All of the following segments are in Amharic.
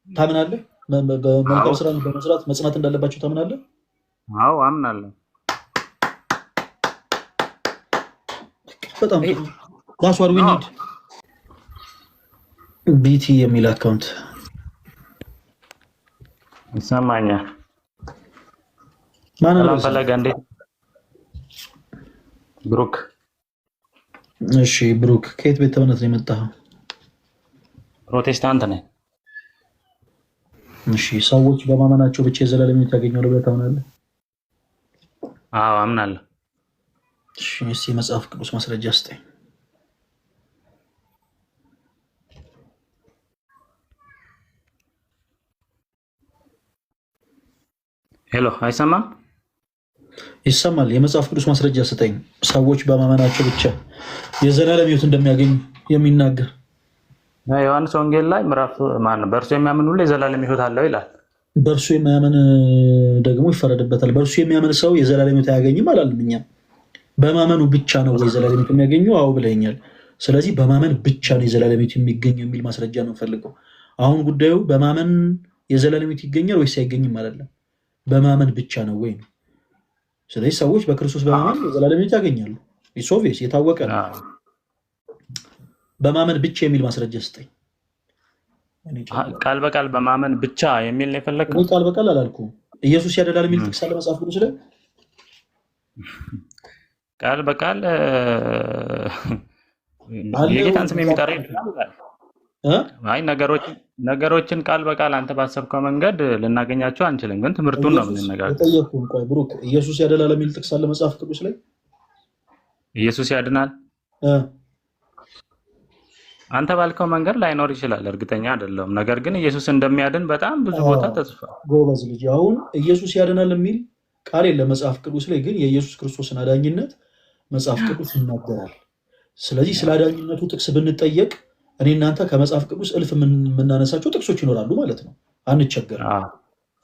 ታምናለህ? አዎ በመልካም ስራ በመስራት መጽናት እንዳለባቸው ታምናለህ? አዎ አምናለሁ። በጣም ጥሩ። ዳስ ዋት ዊ ኖ ኒድ። ቢቲ የሚል አካውንት ይሰማኛል። ማን ነው? ሰላም ፈለገ፣ እንዴት ብሩክ? እሺ ብሩክ፣ ከየት ቤተ እምነት ነው የመጣኸው? ፕሮቴስታንት ነኝ። እሺ ሰዎች በማመናቸው ብቻ የዘላለም ሕይወት ያገኛሉ ብለህ ታምናለህ? አዎ አምናለሁ። እሺ እስኪ የመጽሐፍ ቅዱስ ማስረጃ ስጠኝ። ሄሎ፣ አይሰማም? ይሰማል። የመጽሐፍ ቅዱስ ማስረጃ ስጠኝ። ሰዎች በማመናቸው ብቻ የዘላለም ሕይወት እንደሚያገኙ የሚናገር ዮሐንስ ወንጌል ላይ ምዕራፍ ማነው በእርሱ የሚያምን ሁሉ የዘላለም ሕይወት አለው ይላል። በእርሱ የማያምን ደግሞ ይፈረድበታል። በእርሱ የሚያምን ሰው የዘላለም ሕይወት አያገኝም አላልንም እኛ። በማመኑ ብቻ ነው የዘላለም ሕይወት የሚያገኘው? አዎ ብለኛል። ስለዚህ በማመን ብቻ ነው የዘላለም ሕይወት የሚገኘው የሚል ማስረጃ ነው የምፈልገው። አሁን ጉዳዩ በማመን የዘላለም ሕይወት ይገኛል ወይስ አይገኝም አይደለም፣ በማመን ብቻ ነው ወይ ነው። ስለዚህ ሰዎች በክርስቶስ በማመን የዘላለም ሕይወት ያገኛሉ። ሶቪየስ የታወቀ ነው። በማመን ብቻ የሚል ማስረጃ ስጠኝ። ቃል በቃል በማመን ብቻ የሚል ነው የፈለግከው? ቃል በቃል አላልኩም። ኢየሱስ ያደላል የሚል ጥቅስ አለ መጽሐፍ ቅዱስ ላይ? ቃል በቃል የጌታን ስም የሚጠራ አይ ነገሮችን ቃል በቃል አንተ ባሰብከው መንገድ ልናገኛቸው አንችልም፣ ግን ትምህርቱን ነው የምንነጋገር። ጠየቅኩን። ቆይ ብሩክ፣ ኢየሱስ ያደላል የሚል ጥቅስ አለ መጽሐፍ ቅዱስ ላይ? ኢየሱስ ያድናል አንተ ባልከው መንገድ ላይኖር ይችላል፣ እርግጠኛ አይደለሁም። ነገር ግን ኢየሱስ እንደሚያድን በጣም ብዙ ቦታ ተጽፏል። ጎበዝ ልጅ። አሁን ኢየሱስ ያድናል የሚል ቃል የለም መጽሐፍ ቅዱስ ላይ፣ ግን የኢየሱስ ክርስቶስን አዳኝነት መጽሐፍ ቅዱስ ይናገራል። ስለዚህ ስለ አዳኝነቱ ጥቅስ ብንጠየቅ እኔ እናንተ ከመጽሐፍ ቅዱስ እልፍ የምናነሳቸው ጥቅሶች ይኖራሉ ማለት ነው። አንቸገርም።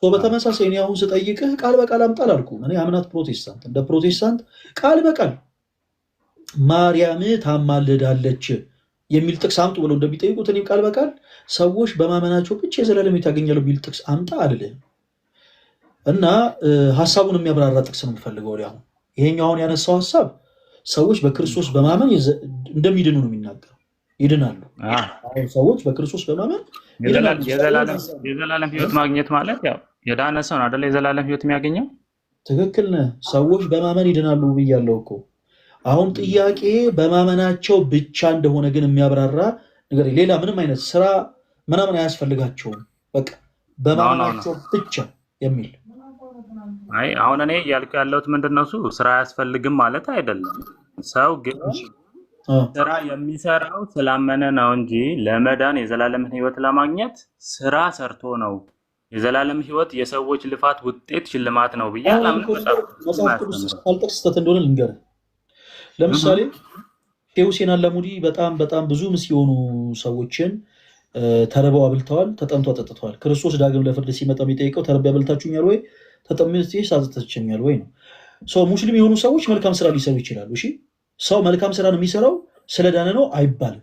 በተመሳሳይ እኔ አሁን ስጠይቅህ ቃል በቃል አምጣ አላልኩም። እኔ አምናት ፕሮቴስታንት እንደ ፕሮቴስታንት ቃል በቃል ማርያም ታማልዳለች የሚል ጥቅስ አምጡ ብለው እንደሚጠይቁት እኔም ቃል በቃል ሰዎች በማመናቸው ብቻ የዘላለም ሕይወት ያገኛሉ የሚል ጥቅስ አምጣ አልልህም። እና ሀሳቡን የሚያብራራ ጥቅስ ነው የምፈልገው። አሁን ይሄኛው አሁን ያነሳው ሀሳብ ሰዎች በክርስቶስ በማመን እንደሚድኑ ነው የሚናገረው። ይድናሉ። ሰዎች በክርስቶስ በማመን የዘላለም ሕይወት ማግኘት ማለት ያው የዳነ ሰው ነው አይደል? የዘላለም ሕይወት የሚያገኘው። ትክክል ነህ። ሰዎች በማመን ይድናሉ ብያለሁ እኮ። አሁን ጥያቄ በማመናቸው ብቻ እንደሆነ ግን የሚያብራራ ነገር፣ ሌላ ምንም አይነት ስራ ምናምን አያስፈልጋቸውም፣ በቃ በማመናቸው ብቻ የሚል። አይ አሁን እኔ እያልኩ ያለሁት ምንድን ነው፣ እሱ ስራ አያስፈልግም ማለት አይደለም። ሰው ግን ስራ የሚሰራው ስላመነ ነው እንጂ ለመዳን የዘላለም ሕይወት ለማግኘት ስራ ሰርቶ ነው። የዘላለም ሕይወት የሰዎች ልፋት ውጤት ሽልማት ነው ብዬ አላምንም። መጽሐፍ ቅዱስ ካልጠቅስ ስህተት እንደሆነ ልንገርህ። ለምሳሌ ሼህ ሁሴን አላሙዲ በጣም ብዙ ሲሆኑ ሰዎችን ተርበው አብልተዋል፣ ተጠምተው አጠጥተዋል። ክርስቶስ ዳግም ለፍርድ ሲመጣ የሚጠይቀው ተርቤ አብልታችሁኛል ወይ ተጠምቼ አጠጥታችሁኛል ወይ ነው። ሰው ሙስሊም የሆኑ ሰዎች መልካም ስራ ሊሰሩ ይችላሉ። እሺ ሰው መልካም ስራ ነው የሚሰራው ስለዳነ ነው አይባልም።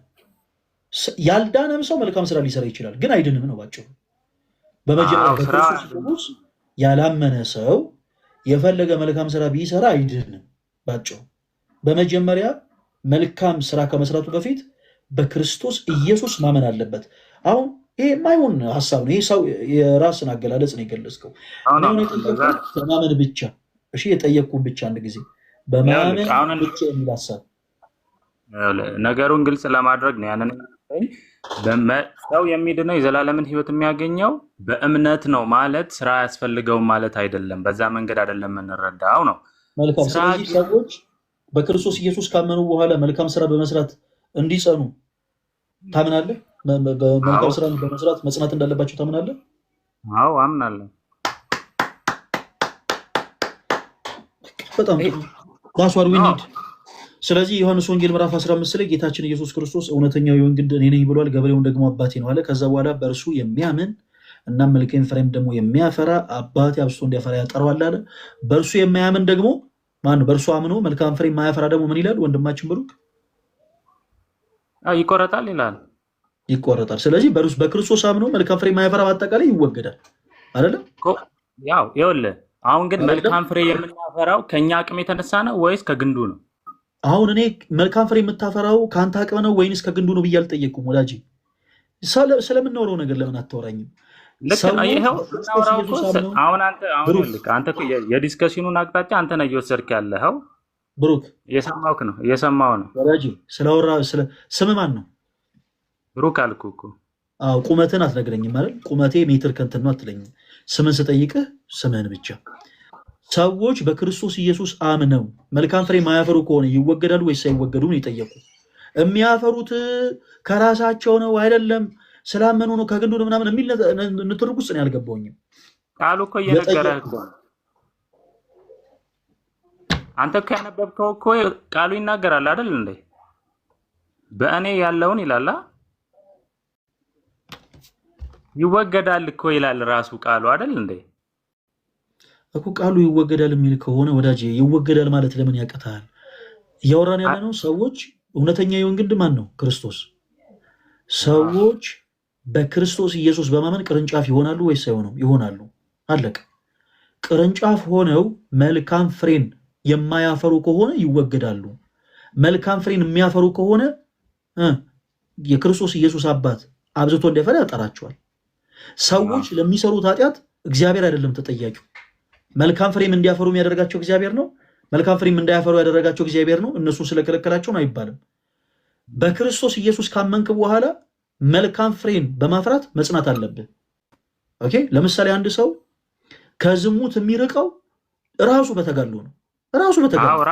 ያልዳነም ሰው መልካም ስራ ሊሰራ ይችላል፣ ግን አይድንም ነው ባጭሩ። በመጀመሪያ በክርስቶስ ያላመነ ሰው የፈለገ መልካም ስራ ቢሰራ አይድንም ባጭሩ። በመጀመሪያ መልካም ስራ ከመስራቱ በፊት በክርስቶስ ኢየሱስ ማመን አለበት። አሁን ይሄ የማይሆን ሀሳብ ነው። ይሄ ሰው የራስን አገላለጽ ነው የገለጽከው። በማመን ብቻ እሺ፣ የጠየቅኩን ብቻ አንድ ጊዜ በማመን ብቻ የሚል ሀሳብ ነገሩን ግልጽ ለማድረግ ነው። ያንን ሰው የሚድነው የዘላለምን ሕይወት የሚያገኘው በእምነት ነው ማለት ስራ አያስፈልገውም ማለት አይደለም። በዛ መንገድ አይደለም የምንረዳው ነው። መልካም። ስለዚህ ሰዎች በክርስቶስ ኢየሱስ ካመኑ በኋላ መልካም ስራ በመስራት እንዲጸኑ ታምናለህ? መልካም ስራ በመስራት መጽናት እንዳለባቸው ታምናለህ? አዎ አምናለሁ። በጣም ዳስ ዋት ዊ ኒድ። ስለዚህ ዮሐንስ ወንጌል ምዕራፍ 15 ላይ ጌታችን ኢየሱስ ክርስቶስ እውነተኛው የወይን ግንድ እኔ ነኝ ብሏል፣ ገበሬውን ደግሞ አባቴ ነው አለ። ከዛ በኋላ በእርሱ የሚያምን እና መልካም ፍሬም ደግሞ የሚያፈራ አባቴ አብዝቶ እንዲያፈራ ያጠራዋል አለ። በእርሱ የማያምን ደግሞ ማነው? በእርሱ አምኖ መልካም ፍሬ የማያፈራ ደግሞ ምን ይላል ወንድማችን ብሩክ? ይቆረጣል ይላል። ይቆረጣል። ስለዚህ በክርስቶስ አምኖ መልካም ፍሬ የማያፈራ በአጠቃላይ ይወገዳል አይደለም? ያው ይኸውልህ አሁን ግን መልካም ፍሬ የምናፈራው ከኛ አቅም የተነሳ ነው ወይስ ከግንዱ ነው? አሁን እኔ መልካም ፍሬ የምታፈራው ከአንተ አቅም ነው ወይንስ ከግንዱ ነው ብዬ አልጠየቅኩም ወዳጅ። ስለምናወራው ነገር ለምን አታወራኝም? አሁን አንተ የዲስከሽኑን አቅጣጫ አንተ ነህ እየወሰድክ ያለኸው። ብሩክ እየሰማሁ ነው ወዳጅ። ስለወራ ስም ማን ነው? ብሩክ አልኩህ እኮ። አዎ ቁመትን አትነግረኝም አይደል? ቁመቴ ሜትር ከእንትን ነው አትለኝም። ስምን ስጠይቅህ ስምህን ብቻ። ሰዎች በክርስቶስ ኢየሱስ አምነው መልካም ፍሬ ማያፈሩ ከሆነ ይወገዳሉ ወይስ አይወገዱም? የጠየቁ የሚያፈሩት ከራሳቸው ነው አይደለም ስላመኑ ነው ከግንዱ ነው ምናምን የሚል ንትርክ ውስጥ ነው ያልገባኝም። ቃሉ እኮ እየነገረህ እኮ አንተ እኮ ያነበብከው እኮ ቃሉ ይናገራል አይደል እንዴ? በእኔ ያለውን ይላል ይወገዳል እኮ ይላል ራሱ ቃሉ አይደል እንዴ? እኮ ቃሉ ይወገዳል የሚል ከሆነ ወዳጄ ይወገዳል ማለት ለምን ያቀታል? እያወራን ያለ ነው ሰዎች እውነተኛ የወይን ግንድ ማን ነው? ክርስቶስ። ሰዎች በክርስቶስ ኢየሱስ በማመን ቅርንጫፍ ይሆናሉ ወይስ አይሆኑም? ይሆናሉ። አለቀ። ቅርንጫፍ ሆነው መልካም ፍሬን የማያፈሩ ከሆነ ይወገዳሉ። መልካም ፍሬን የሚያፈሩ ከሆነ የክርስቶስ ኢየሱስ አባት አብዝቶ እንዲያፈራ ያጠራቸዋል። ሰዎች ለሚሰሩት ኃጢአት እግዚአብሔር አይደለም ተጠያቂው። መልካም ፍሬም እንዲያፈሩ የሚያደርጋቸው እግዚአብሔር ነው። መልካም ፍሬም እንዳያፈሩ ያደረጋቸው እግዚአብሔር ነው። እነሱን ስለከለከላቸው ነው አይባልም። በክርስቶስ ኢየሱስ ካመንክ በኋላ መልካም ፍሬን በማፍራት መጽናት አለብህ። ኦኬ። ለምሳሌ አንድ ሰው ከዝሙት የሚርቀው ራሱ በተጋድሎ ነው። ራሱ በተጋድሎ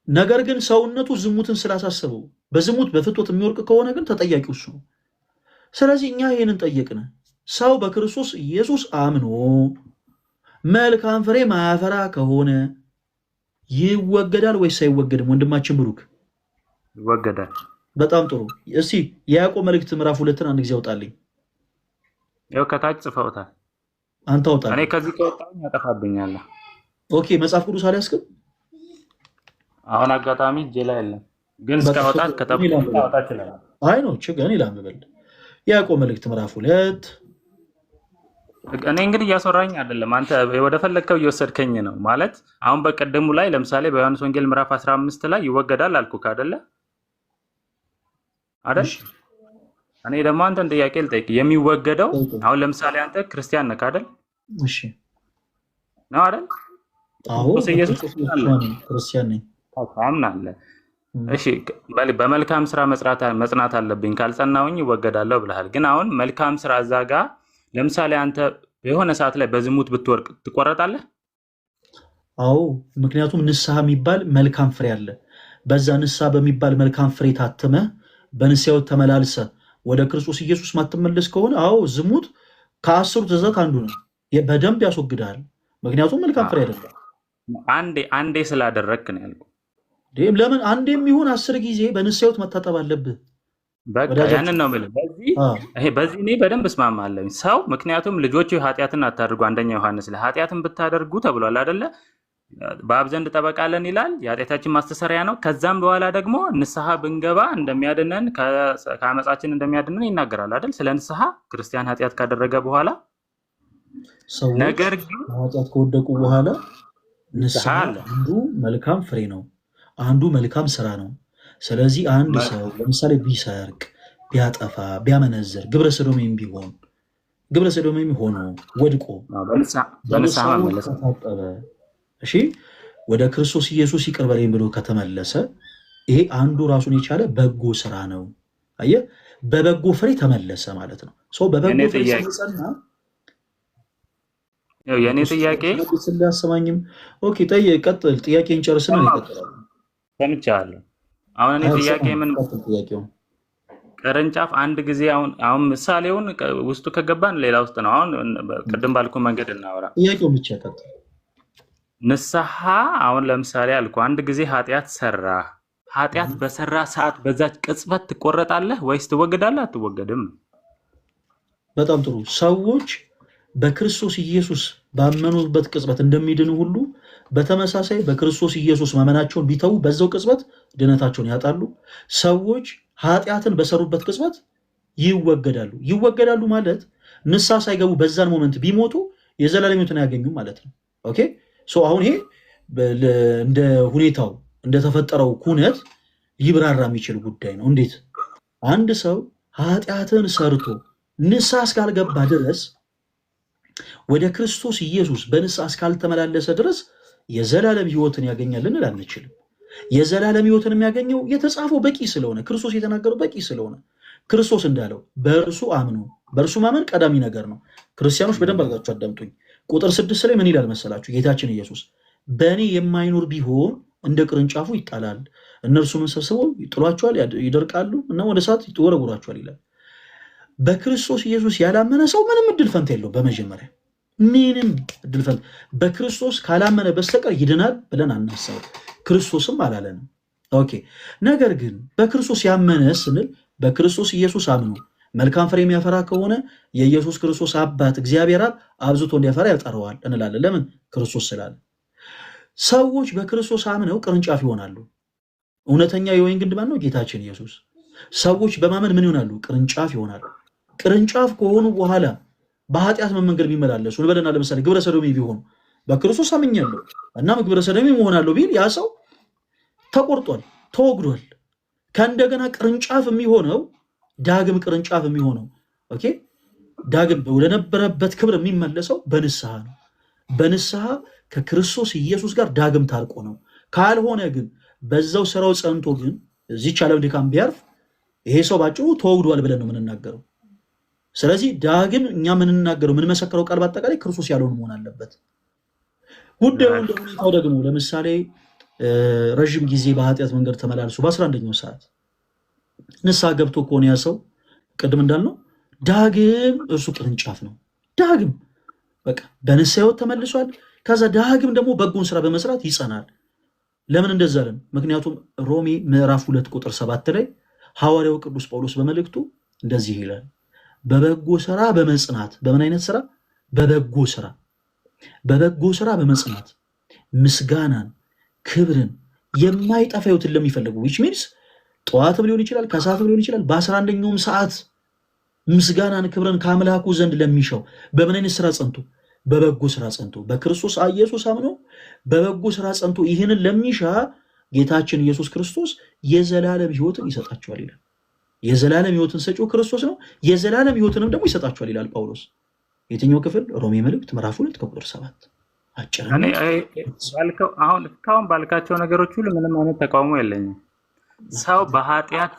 ነገር ግን ሰውነቱ ዝሙትን ስላሳሰበው በዝሙት በፍትወት የሚወርቅ ከሆነ ግን ተጠያቂው እሱ ነው። ስለዚህ እኛ ይሄንን ጠየቅን። ሰው በክርስቶስ ኢየሱስ አምኖ መልካም ፍሬ ማያፈራ ከሆነ ይወገዳል ወይስ አይወገድም? ወንድማችን ብሩክ ይወገዳል። በጣም ጥሩ። እስቲ የያዕቆብ መልእክት ምዕራፍ 2ን አንድ ጊዜ አውጣልኝ። ያው ከታች ጽፈውታል። አንተ አውጣልኝ። እኔ ከዚህ ከወጣኝ ያጠፋብኛል። ኦኬ። መጽሐፍ ቅዱስ አልያዝክም? አሁን አጋጣሚ እጄ ላይ የለም፣ ግን እስካወጣ ከተጣጣ ይችላል። አይ ነው ችግር የለም። በል የያዕቆብ መልእክት ምዕራፍ 2 እኔ እንግዲህ እያስወራኝ አይደለም፣ አንተ ወደ ፈለግከው እየወሰድከኝ ነው ማለት። አሁን በቀደሙ ላይ ለምሳሌ በዮሐንስ ወንጌል ምዕራፍ 15 ላይ ይወገዳል አልኩህ አይደለ? እኔ ደግሞ አንተን ጥያቄ ልጠይቅ። የሚወገደው አሁን ለምሳሌ አንተ ክርስቲያን ነህ አይደል? እሺ ነው አይደል? አዎ ክርስቲያን ነኝ። አምናለሁ። እሺ በመልካም ስራ መጽናት አለብኝ ካልጸናውኝ ይወገዳለሁ ብለሃል። ግን አሁን መልካም ስራ እዛ ጋር ለምሳሌ አንተ የሆነ ሰዓት ላይ በዝሙት ብትወርቅ ትቆረጣለህ? አዎ፣ ምክንያቱም ንስሐ የሚባል መልካም ፍሬ አለ። በዛ ንስሐ በሚባል መልካም ፍሬ ታትመ በንስሐው ተመላልሰ ወደ ክርስቶስ ኢየሱስ ማትመለስ ከሆነ አዎ፣ ዝሙት ከ10 ትእዛዛት አንዱ ነው። በደንብ ያስወግዳል። ምክንያቱም መልካም ፍሬ አይደለም። አንዴ ስላደረግክ ነው ያልኩህ። ለምን አንዴም ይሁን 10 ጊዜ በንስሐው መታጠብ አለብህ። በቃ ያንን ነው የምልህ። በዚህ እኔ በደንብ እስማማለሁ። ሰው ምክንያቱም ልጆች ኃጢአትን አታድርጉ፣ አንደኛ ዮሐንስ ላይ ኃጢአትን ብታደርጉ ተብሏል አይደለ? በአብ ዘንድ ጠበቃ አለን ይላል። የኃጢአታችን ማስተሰሪያ ነው። ከዛም በኋላ ደግሞ ንስሐ ብንገባ እንደሚያድነን ከአመፃችን እንደሚያድነን ይናገራል አይደል? ስለ ንስሐ ክርስቲያን ኃጢአት ካደረገ በኋላ ነገር ግን ኃጢአት ከወደቁ በኋላ ንስሐ አንዱ መልካም ፍሬ ነው፣ አንዱ መልካም ስራ ነው። ስለዚህ አንድ ሰው ለምሳሌ ቢሰርቅ፣ ቢያጠፋ፣ ቢያመነዝር ግብረ ሰዶሜም ቢሆን ግብረ ሰዶሜም ሆኖ ወድቆ በንስሐ ታጠበ፣ እሺ ወደ ክርስቶስ ኢየሱስ ይቅር በለኝ ብሎ ከተመለሰ ይሄ አንዱ ራሱን የቻለ በጎ ስራ ነው። አየህ፣ በበጎ ፍሬ ተመለሰ ማለት ነው። ሰው በበጎ ፍሬ ሲጸና የኔ ጥያቄ ስለያሰማኝም ኦኬ፣ ቀጥል። ጥያቄን ጨርስና ይቀጥላል። ሰምቻለሁ። አሁን እኔ ጥያቄ ምን ቅርንጫፍ አንድ ጊዜ አሁን ምሳሌውን ውስጡ ከገባን ሌላ ውስጥ ነው። አሁን ቅድም ባልኩ መንገድ እናወራ። ጥያቄውን ብቻ ቀጥል። ንስሐ አሁን ለምሳሌ አልኩ አንድ ጊዜ ኃጢአት ሰራ። ኃጢአት በሰራ ሰዓት በዛች ቅጽበት ትቆረጣለህ ወይስ ትወገዳለህ? አትወገድም። በጣም ጥሩ። ሰዎች በክርስቶስ ኢየሱስ ባመኑበት ቅጽበት እንደሚድኑ ሁሉ በተመሳሳይ በክርስቶስ ኢየሱስ ማመናቸውን ቢተዉ በዛው ቅጽበት ድነታቸውን ያጣሉ። ሰዎች ኃጢአትን በሰሩበት ቅጽበት ይወገዳሉ። ይወገዳሉ ማለት ንስሐ ሳይገቡ በዛን ሞመንት ቢሞቱ የዘላለም ሕይወትን አያገኙም ማለት ነው። ኦኬ ሶ አሁን ይሄ እንደ ሁኔታው እንደተፈጠረው ኩነት ሊብራራ የሚችል ጉዳይ ነው። እንዴት አንድ ሰው ኃጢአትን ሰርቶ ንስሐ እስካልገባ ድረስ ወደ ክርስቶስ ኢየሱስ በንስሐ እስካልተመላለሰ ድረስ የዘላለም ሕይወትን ያገኛል ልንል አንችልም። የዘላለም ሕይወትን የሚያገኘው የተጻፈው በቂ ስለሆነ ክርስቶስ የተናገረው በቂ ስለሆነ ክርስቶስ እንዳለው በእርሱ አምኖ በእርሱ ማመን ቀዳሚ ነገር ነው። ክርስቲያኖች በደንብ አድርጋችሁ አዳምጡኝ። ቁጥር 6 ላይ ምን ይላል መሰላችሁ? ጌታችን ኢየሱስ በእኔ የማይኖር ቢሆን እንደ ቅርንጫፉ ይጣላል፣ እነርሱም ሰብስበው ይጥሏቸዋል፣ ይደርቃሉ እና ወደ እሳት ይወረውራቸዋል ይላል። በክርስቶስ ኢየሱስ ያላመነ ሰው ምንም እድል ፈንታ የለው። በመጀመሪያ ምንም እድል ፈንታ በክርስቶስ ካላመነ በስተቀር ይድናል ብለን አናስብም። ክርስቶስም አላለንም። ኦኬ ነገር ግን በክርስቶስ ያመነ ስንል በክርስቶስ ኢየሱስ አምኖ መልካም ፍሬ የሚያፈራ ከሆነ የኢየሱስ ክርስቶስ አባት እግዚአብሔር አብ አብዝቶ እንዲያፈራ ያጠረዋል እንላለን። ለምን? ክርስቶስ ስላለ። ሰዎች በክርስቶስ አምነው ቅርንጫፍ ይሆናሉ። እውነተኛ የወይን ግንድ ማን ነው? ጌታችን ኢየሱስ። ሰዎች በማመን ምን ይሆናሉ? ቅርንጫፍ ይሆናሉ። ቅርንጫፍ ከሆኑ በኋላ በኃጢአት መንገድ ቢመላለሱ እንበልና ለምሳሌ ግብረ ሰዶሚ ቢሆኑ በክርስቶስ አምኛለሁ እና ግብረ ሰዶሚ መሆናለሁ ቢል ያ ሰው ተቆርጧል፣ ተወግዷል። ከእንደገና ቅርንጫፍ የሚሆነው ዳግም ቅርንጫፍ የሚሆነው ኦኬ ዳግም ወደነበረበት ክብር የሚመለሰው በንስሐ ነው። በንስሐ ከክርስቶስ ኢየሱስ ጋር ዳግም ታርቆ ነው። ካልሆነ ግን በዛው ስራው ጸንቶ ግን እዚች ዓለም ድካም ቢያርፍ ይሄ ሰው ባጭሩ ተወግዷል ብለን ነው የምንናገረው። ስለዚህ ዳግም እኛ የምንናገረው የምንመሰክረው ቃል በአጠቃላይ ክርስቶስ ያለውን መሆን አለበት። ጉዳዩ እንደ ሁኔታው ደግሞ ለምሳሌ ረዥም ጊዜ በኃጢአት መንገድ ተመላልሶ በ11ኛው ሰዓት ንስሐ ገብቶ ከሆነ ያ ሰው ቅድም እንዳልነው ዳግም እርሱ ቅርንጫፍ ነው። ዳግም በቃ በንስሐ ሕይወት ተመልሷል። ከዛ ዳግም ደግሞ በጎን ስራ በመስራት ይጸናል። ለምን እንደዛ አለን? ምክንያቱም ሮሜ ምዕራፍ 2 ቁጥር 7 ላይ ሐዋርያው ቅዱስ ጳውሎስ በመልእክቱ እንደዚህ ይላል፣ በበጎ ስራ በመጽናት በምን አይነት ስራ? በበጎ ስራ በበጎ ስራ በመጽናት ምስጋናን፣ ክብርን፣ የማይጠፋ ሕይወትን ለሚፈልጉ which means ጠዋትም ሊሆን ይችላል፣ ከሰዓትም ሊሆን ይችላል፣ በ11ኛውም ሰዓት ምስጋናን፣ ክብርን ከአምላኩ ዘንድ ለሚሻው በምን አይነት ስራ ጸንቶ? በበጎ ስራ ጸንቶ በክርስቶስ ኢየሱስ አምኖ በበጎ ስራ ጸንቶ ይህንን ለሚሻ ጌታችን ኢየሱስ ክርስቶስ የዘላለም ሕይወትን ይሰጣቸዋል ይላል። የዘላለም ሕይወትን ሰጪው ክርስቶስ ነው። የዘላለም ሕይወትንም ደግሞ ይሰጣቸዋል ይላል ጳውሎስ። የትኛው ክፍል? ሮሜ መልእክት ምዕራፍ 2 ከቁጥር 7። አጭር አሁን እስካሁን ባልካቸው ነገሮች ሁሉ ምንም አይነት ተቃውሞ የለኝም። ሰው በኃጢአት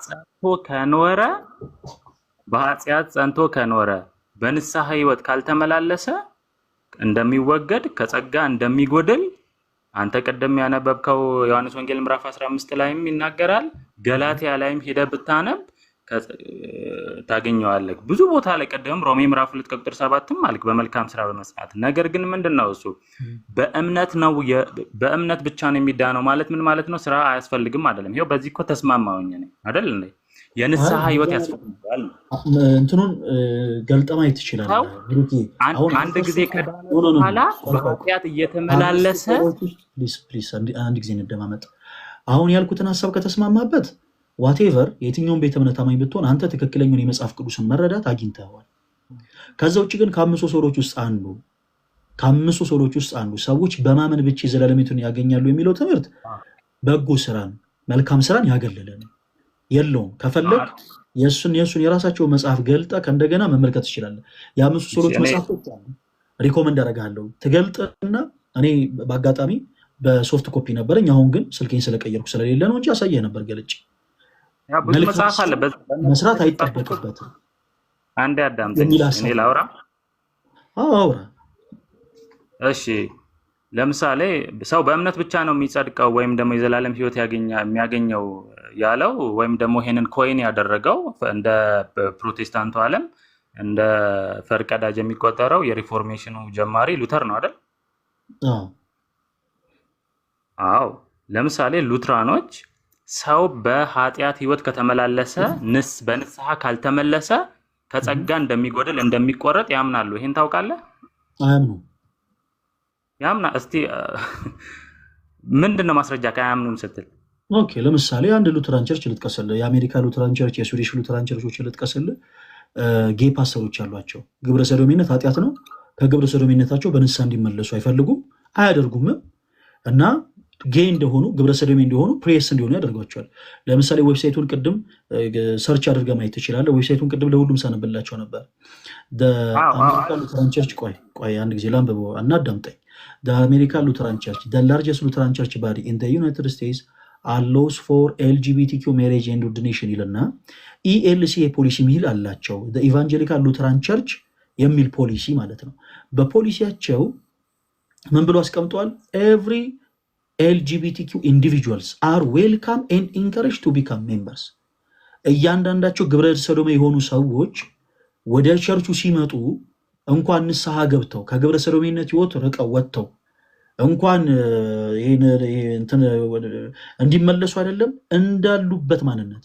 ጸንቶ ከኖረ በንስሐ ሕይወት ካልተመላለሰ እንደሚወገድ ከጸጋ እንደሚጎድል አንተ ቀደም ያነበብከው ዮሐንስ ወንጌል ምዕራፍ 15 ላይም ይናገራል። ገላትያ ላይም ሄደ ብታነብ ታገኘዋለህ። ብዙ ቦታ ላይ ቀደም ሮሜ ምዕራፍ 2 ቁጥር 7ም አልክ በመልካም ስራ በመስራት። ነገር ግን ምንድነው እሱ በእምነት ብቻ ነው የሚዳነው ማለት ምን ማለት ነው? ስራ አያስፈልግም አይደለም። ይሄው በዚህ እኮ ተስማማውኝ ነኝ አይደል እንዴ? የንስሐ ሕይወት ያስፈልጋል። እንትኑን ገልጠማ ይትችላል። አንድ ጊዜ ከዳነ በኋላ በኃጢአት እየተመላለሰ ፕሊስ አንድ ጊዜ እንደማመጥ አሁን ያልኩትን ሐሳብ ከተስማማበት ዋቴቨር የትኛውን ቤተ እምነት አማኝ ብትሆን አንተ ትክክለኛውን የመጽሐፍ ቅዱስን መረዳት አግኝተዋል። ከዛ ውጭ ግን ከአምስቱ ሰዎች ውስጥ አንዱ ሰዎች በማመን ብቻ የዘላለም ሕይወትን ያገኛሉ የሚለው ትምህርት በጎ ስራን መልካም ስራን ያገለለ ነው። የለውም። ከፈለግ የሱን የራሳቸው መጽሐፍ ገልጠ ከእንደገና መመልከት ትችላለህ። የአምስቱ ሰዎች መጽሐፎች ሪኮመንድ አደርጋለሁ ትገልጥና እኔ በአጋጣሚ በሶፍት ኮፒ ነበረኝ። አሁን ግን ስልኬን ስለቀየርኩ ስለሌለ ነው እንጂ አሳየህ ነበር ገልጬ። መስራት አይጠበቅበትም። አንዴ አዳምጠኝ፣ እኔ ላውራ። አውራ። እሺ ለምሳሌ ሰው በእምነት ብቻ ነው የሚጸድቀው ወይም ደግሞ የዘላለም ሕይወት የሚያገኘው ያለው ወይም ደግሞ ይሄንን ኮይን ያደረገው እንደ ፕሮቴስታንቱ ዓለም እንደ ፈርቀዳጅ የሚቆጠረው የሪፎርሜሽኑ ጀማሪ ሉተር ነው አይደል? አዎ። ለምሳሌ ሉትራኖች ሰው በኃጢአት ሕይወት ከተመላለሰ በንስሐ ካልተመለሰ ከጸጋ እንደሚጎድል እንደሚቆረጥ ያምናሉ። ይሄን ታውቃለህ? አያምኑ። ያምና እስቲ ምንድነው ማስረጃ ካያምኑም ስትል? ኦኬ ለምሳሌ አንድ ሉተራን ቸርች ልጥቀስልህ። የአሜሪካ ሉተራን ቸርች፣ የስዊዲሽ ሉተራን ቸርቾች ልጥቀስልህ። ጌ ፓስተሮች አሏቸው። ግብረ ሰዶሜነት ኃጢአት ነው። ከግብረ ሰዶሜነታቸው በንስሐ እንዲመለሱ አይፈልጉም፣ አያደርጉምም እና ጌ እንደሆኑ ግብረ ሰዶሜ እንደሆኑ ፕሬስ እንዲሆኑ ያደርጓቸዋል። ለምሳሌ ዌብሳይቱን ቅድም ሰርች አድርገህ ማየት ትችላለህ። ዌብሳይቱን ቅድም ለሁሉም ሳነብላቸው ነበር። አሜሪካ ሉተራን ቸርች ቆይ አንድ ጊዜ ላንብበው እና አዳምጠኝ። አሜሪካ ሉተራን ቸርች ላርጀስት ሉተራን ቸርች ባዲ ኢን ዩናይትድ ስቴትስ አሎስ ፎር ኤልጂቢቲኪው ሜሬጅ ኤንድ ኦርዲኔሽን ይልና ኢኤልሲ ፖሊሲ ሚል አላቸው። ኢቫንጀሊካል ሉተራን ቸርች የሚል ፖሊሲ ማለት ነው። በፖሊሲያቸው ምን ብሎ አስቀምጠዋል? ኤቭሪ ኤልጂቢቲኪው ኢንዲቪጁዋልስ አር ዌልካም ኤንድ ኢንከሬጅ ቱ ቢካም ሜምበርስ። እያንዳንዳቸው ግብረ ሰዶሜ የሆኑ ሰዎች ወደ ቸርቹ ሲመጡ እንኳን ንስሐ ገብተው ከግብረ ሰዶሜነት ህይወት ርቀው ወጥተው እንኳን እንዲመለሱ አይደለም እንዳሉበት ማንነት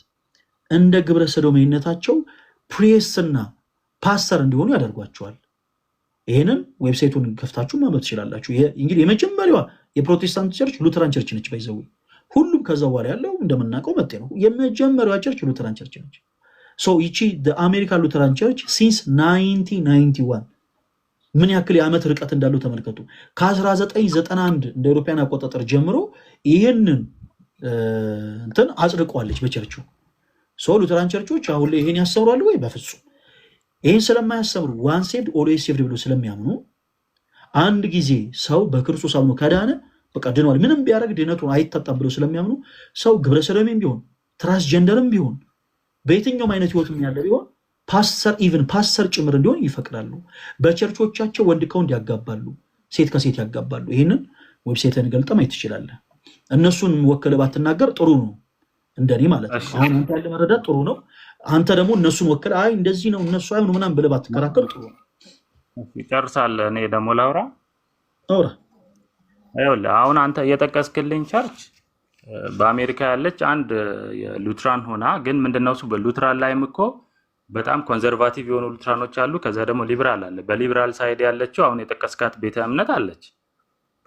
እንደ ግብረ ሰዶሜነታቸው ፕሬስና ፓስተር እንዲሆኑ ያደርጓቸዋል። ይህንን ዌብሳይቱን ከፍታችሁ ማንበብ ትችላላችሁ። እንግዲህ የመጀመሪያዋ የፕሮቴስታንት ቸርች ሉተራን ቸርች ነች። ባይዘው ሁሉም ከዛ በኋላ ያለው እንደምናውቀው መጤ ነው። የመጀመሪያዋ ቸርች ሉተራን ቸርች ነች። ይቺ አሜሪካን ሉተራን ቸርች ሲንስ 1991 ምን ያክል የዓመት ርቀት እንዳለው ተመልከቱ። ከ1991 እንደ አውሮፓውያን አቆጣጠር ጀምሮ ይህንን እንትን አጽድቋለች በቸርቹ። ሉተራን ቸርቾች አሁን ላይ ይህን ያስተምራሉ ወይ? በፍጹም። ይህን ስለማያስተምሩ ዋን ሴቭድ ኦልዌይስ ሴቭድ ብሎ ስለሚያምኑ አንድ ጊዜ ሰው በክርስቶስ አምኖ ከዳነ በቃ ድኗል፣ ምንም ቢያደርግ ድነቱን አይታጣም ብሎ ስለሚያምኑ ሰው ግብረ ሰዶሜም ቢሆን ትራንስጀንደርም ቢሆን በየትኛውም አይነት ህይወትም ያለ ቢሆን ፓስተር ጭምር እንዲሆን ይፈቅዳሉ። በቸርቾቻቸው ወንድ ከወንድ ያጋባሉ፣ ሴት ከሴት ያጋባሉ። ይህንን ዌብሳይትን ገልጠ ማየት ትችላለህ። እነሱን ወከለ ባትናገር ጥሩ ነው፣ እንደኔ ማለት ነው። አሁን አንተ ያለ መረዳት ጥሩ ነው። አንተ ደግሞ እነሱን ወከለ አይ እንደዚህ ነው እነሱ አይሆኑ ምናምን ብለህ ባትከራከር ጥሩ ነው። ይጨርሳል። እኔ ደግሞ ላውራ። አሁን አንተ እየጠቀስክልኝ ቸርች በአሜሪካ ያለች አንድ የሉትራን ሆና ግን ምንድነው እሱ በሉትራን ላይም እኮ በጣም ኮንዘርቫቲቭ የሆኑ ሉትራኖች አሉ። ከዛ ደግሞ ሊብራል አለ። በሊብራል ሳይድ ያለችው አሁን የጠቀስካት ቤተ እምነት አለች።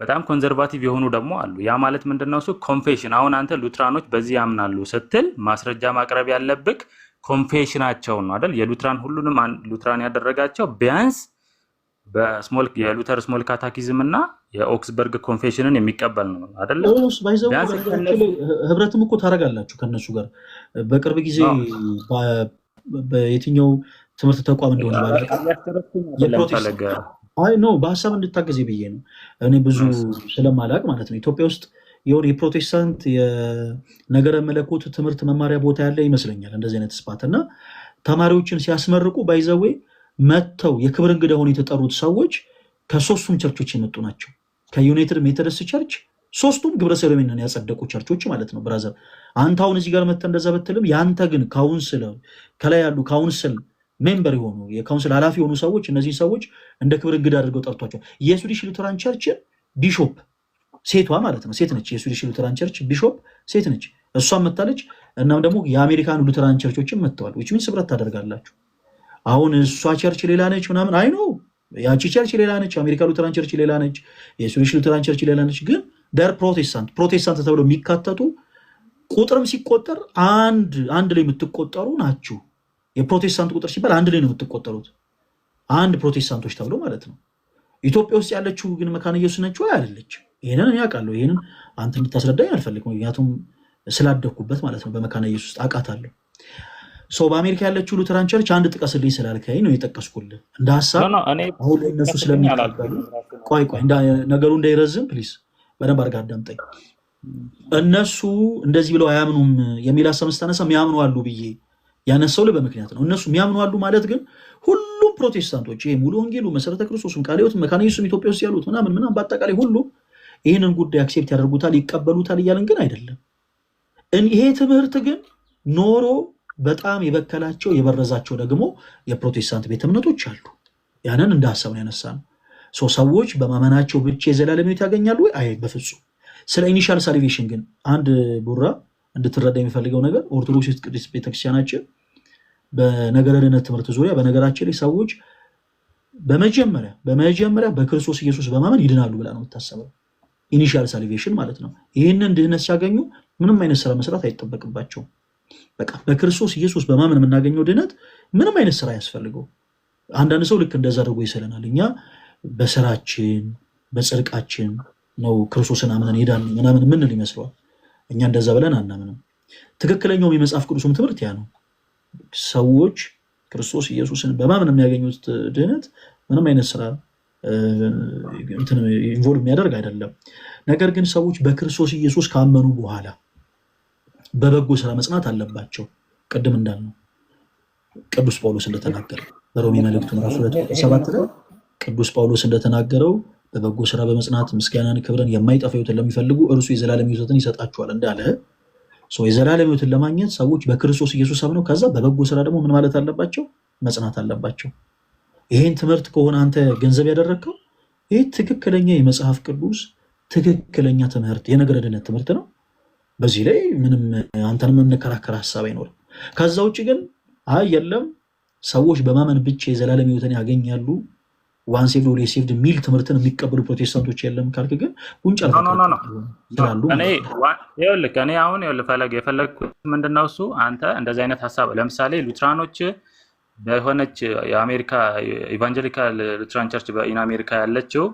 በጣም ኮንዘርቫቲቭ የሆኑ ደግሞ አሉ። ያ ማለት ምንድነው እሱ ኮንፌሽን። አሁን አንተ ሉትራኖች በዚህ ያምናሉ ስትል ማስረጃ ማቅረብ ያለብክ ኮንፌሽናቸው ነው አይደል? የሉትራን ሁሉንም ሉትራን ያደረጋቸው ቢያንስ የሉተር ስሞል ካታኪዝም እና የኦክስበርግ ኮንፌሽንን የሚቀበል ነው አይደለ? ህብረትም እኮ ታደርጋላችሁ ከነሱ ጋር። በቅርብ ጊዜ በየትኛው ትምህርት ተቋም እንደሆነ በሀሳብ እንድታገዜ ብዬ ነው። እኔ ብዙ ስለማላቅ ማለት ነው። ኢትዮጵያ ውስጥ የሆነ የፕሮቴስታንት የነገረ መለኮት ትምህርት መማሪያ ቦታ ያለ ይመስለኛል እንደዚህ አይነት ስፓት እና ተማሪዎችን ሲያስመርቁ ባይዘዌ መጥተው የክብር እንግዳ ሆነው የተጠሩት ሰዎች ከሶስቱም ቸርቾች የመጡ ናቸው። ከዩናይትድ ሜቶዲስት ቸርች ሶስቱም ግብረ ሰዶሜን ያጸደቁ ቸርቾች ማለት ነው። ብራዘር አንተ አሁን እዚህ ጋር መጥተህ እንደዛ ብትልም ያንተ ግን ካውንስል ከላይ ያሉ ካውንስል ሜምበር የሆኑ የካውንስል ኃላፊ የሆኑ ሰዎች እነዚህ ሰዎች እንደ ክብር እንግዳ አድርገው ጠርቷቸው የስዊዲሽ ሉተራን ቸርች ቢሾፕ ሴቷ ማለት ነው ሴት ነች። የስዊዲሽ ሉተራን ቸርች ቢሾፕ ሴት ነች። እሷም መታለች። እናም ደግሞ የአሜሪካን ሉተራን ቸርቾችን መጥተዋል። which means ህብረት ታደርጋላችሁ። አሁን እሷ ቸርች ሌላ ነች ምናምን አይ ነው ያቺ ቸርች ሌላ ነች፣ አሜሪካ ሉተራን ቸርች ሌላ ነች፣ የስዊዲሽ ሉተራን ቸርች ሌላ ነች። ግን ደር ፕሮቴስታንት ተብለው የሚካተቱ ቁጥርም ሲቆጠር አንድ ላይ የምትቆጠሩ ናችሁ። የፕሮቴስታንት ቁጥር ሲባል አንድ ላይ ነው የምትቆጠሩት፣ አንድ ፕሮቴስታንቶች ተብሎ ማለት ነው። ኢትዮጵያ ውስጥ ያለችው ግን መካነ ኢየሱስ ነች ወይ አይደለች? ይሄንን ያውቃለሁ። ይሄንን አንተ እንድታስረዳኝ አልፈልግም፣ ምክንያቱም ስላደኩበት ማለት ነው። በመካነ ኢየሱስ አውቃታለሁ። በአሜሪካ ያለችው ሉተራን ቸርች አንድ ጥቀስልኝ ስላልከኝ ነው የጠቀስኩልህ እንደ ሀሳብ። አሁን እነሱ ስለሚቀበሉ ቆይ ነገሩ እንዳይረዝም ፕሊዝ በደንብ አድርገህ አዳምጠኝ። እነሱ እንደዚህ ብለው አያምኑም የሚል ሀሳብ ስታነሳ የሚያምኑ አሉ ብዬ ያነሳው በምክንያት ነው። እነሱ የሚያምኑ አሉ ማለት ግን ሁሉም ፕሮቴስታንቶች ይሄ ሙሉ ወንጌሉ መሰረተ ክርስቶስም ቃለ ሕይወት መካነ ኢየሱስም ኢትዮጵያ ውስጥ ያሉት ምናምን በአጠቃላይ ሁሉ ይህንን ጉዳይ አክሴፕት ያደርጉታል ይቀበሉታል እያለን ግን አይደለም። ይሄ ትምህርት ግን ኖሮ በጣም የበከላቸው የበረዛቸው ደግሞ የፕሮቴስታንት ቤተ እምነቶች አሉ። ያንን እንደ ሀሳብ ነው ያነሳነው። ሰዎች በማመናቸው ብቻ የዘላለም ሕይወት ያገኛሉ ወይ? አይ በፍጹም። ስለ ኢኒሻል ሳልቬሽን ግን አንድ ቡራ እንድትረዳ የሚፈልገው ነገር ኦርቶዶክስ ቅድስት ቤተክርስቲያናችን በነገረ ድነት ትምህርት ዙሪያ በነገራችን ላይ ሰዎች በመጀመሪያ በክርስቶስ ኢየሱስ በማመን ይድናሉ ብላ ነው የምታሰበው። ኢኒሻል ሳልቬሽን ማለት ነው። ይህንን ድህነት ሲያገኙ ምንም አይነት ስራ መስራት አይጠበቅባቸውም። በቃ በክርስቶስ ኢየሱስ በማመን የምናገኘው ድነት ምንም አይነት ስራ ያስፈልገው። አንዳንድ ሰው ልክ እንደዛ አድርጎ ይሰለናል። እኛ በስራችን በጽድቃችን ነው ክርስቶስን አምነን ሄዳን ምናምን ምንል ይመስለዋል። እኛ እንደዛ ብለን አናምንም። ትክክለኛውም የመጽሐፍ ቅዱስም ትምህርት ያ ነው። ሰዎች ክርስቶስ ኢየሱስን በማመን የሚያገኙት ድህነት ምንም አይነት ስራ ኢንቮልቭ የሚያደርግ አይደለም። ነገር ግን ሰዎች በክርስቶስ ኢየሱስ ካመኑ በኋላ በበጎ ስራ መጽናት አለባቸው። ቅድም እንዳልነው ቅዱስ ጳውሎስ እንደተናገረ በሮሜ መልእክቱ ምዕራፍ 2:7 ላይ ቅዱስ ጳውሎስ እንደተናገረው በበጎ ስራ በመጽናት ምስጋናን፣ ክብርን የማይጠፋ ሕይወትን ለሚፈልጉ እርሱ የዘላለም ሕይወትን ይሰጣቸዋል እንዳለ የዘላለም ሕይወትን ለማግኘት ሰዎች በክርስቶስ ኢየሱስ አምነው ከዛ በበጎ ስራ ደግሞ ምን ማለት አለባቸው? መጽናት አለባቸው። ይሄን ትምህርት ከሆነ አንተ ገንዘብ ያደረግከው ይህ ትክክለኛ የመጽሐፍ ቅዱስ ትክክለኛ ትምህርት የነገረ ድነት ትምህርት ነው። በዚህ ላይ ምንም አንተን የምንከራከር ሀሳብ አይኖርም። ከዛ ውጭ ግን አይ የለም ሰዎች በማመን ብቻ የዘላለም ሕይወትን ያገኛሉ ዋን ሴቭድ ኦልዌይስ ሴቭድ የሚል ትምህርትን የሚቀበሉ ፕሮቴስታንቶች የለም ካልክ ግን ጉንጫ ስላሉ እኔ አሁን ፈለግ የፈለግኩት ምንድነው እሱ አንተ እንደዚህ አይነት ሀሳብ ለምሳሌ ሉትራኖች በሆነች የአሜሪካ ኢቫንጀሊካል ሉትራን ቸርች በኢን አሜሪካ ያለችው